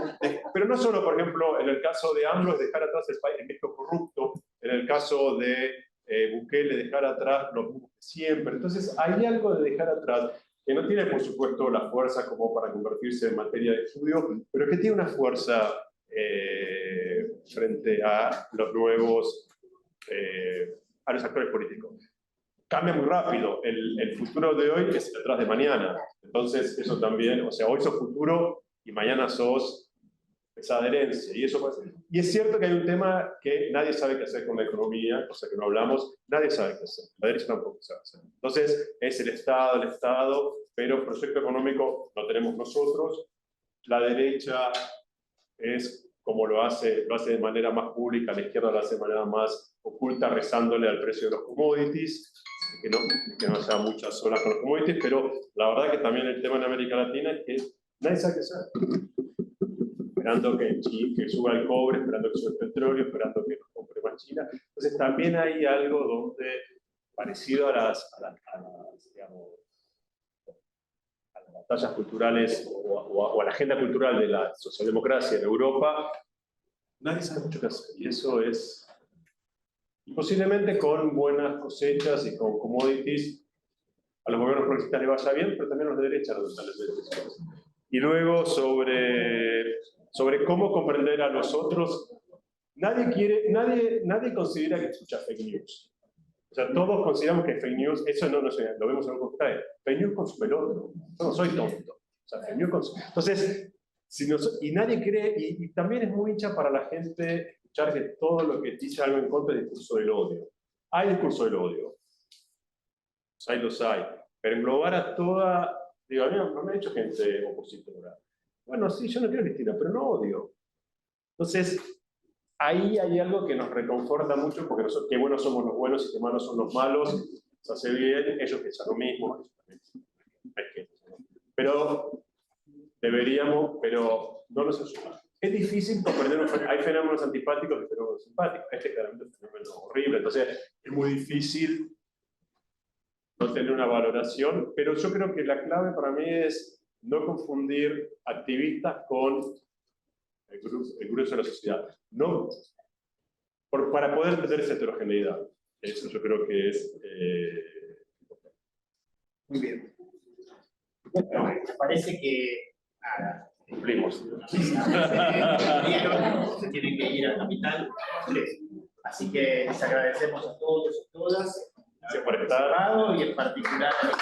pero no solo, por ejemplo, en el caso de AMLO, es dejar atrás el país, el México corrupto, en el caso de Bukele, dejar atrás los mismos de siempre. Entonces, hay algo de dejar atrás que no tiene, por supuesto, la fuerza como para convertirse en materia de estudio, pero que tiene una fuerza frente a los nuevos, a los actores políticos. Cambia muy rápido. El futuro de hoy es el atrás de mañana. Entonces, eso también, o sea, hoy sos futuro y mañana sos esa adherencia. Y es cierto que hay un tema que nadie sabe qué hacer con la economía, cosa que no hablamos, nadie sabe qué hacer. La derecha tampoco sabe hacer. Entonces, es el Estado, pero proyecto económico lo tenemos nosotros. La derecha es como lo hace de manera más pública, la izquierda lo hace de manera más oculta, rezándole al precio de los commodities, que no sea muchas horas con los commodities, pero la verdad que también el tema en América Latina es que nadie sabe qué hacer. Esperando que suba el cobre, esperando que suba el petróleo, esperando que nos compre más China. Entonces también hay algo donde, parecido a las batallas culturales o a la agenda cultural de la socialdemocracia en Europa, nadie sabe mucho qué hacer. Y eso es... Y posiblemente con buenas cosechas y con commodities, a los gobiernos progresistas les vaya bien, pero también a los de derecha les vaya bien. Y luego sobre cómo comprender a los otros, nadie considera que escucha fake news. O sea, todos consideramos que fake news, eso no sé, lo vemos en un contrario. Fake news consume el otro. Yo no soy tonto. O sea, fake news consume. Entonces, y nadie cree, y también es muy hincha para la gente escuchar que todo lo que dice algo en contra es discurso del odio. Hay discurso del odio. Ahí los hay. Pero englobar a toda... Digo, a mí no me ha dicho gente opositora. Bueno, sí, yo no quiero Cristina, pero no odio. Entonces, ahí hay algo que nos reconforta mucho, porque nosotros, qué buenos somos los buenos y qué malos son los malos, se hace bien, ellos piensan lo mismo. Pero deberíamos, pero no nos ayuda. Es difícil comprender, hay fenómenos antipáticos y fenómenos simpáticos. Este claramente es un fenómeno horrible, entonces es muy difícil no tener una valoración, pero yo creo que la clave para mí es no confundir activistas con el grueso de la sociedad. No, para poder entender esa heterogeneidad. Eso yo creo que es... Muy bien. Bueno, parece que cumplimos. Se tienen que ir a Capital. Así que les agradecemos a todos y a todas por estar y en particular a los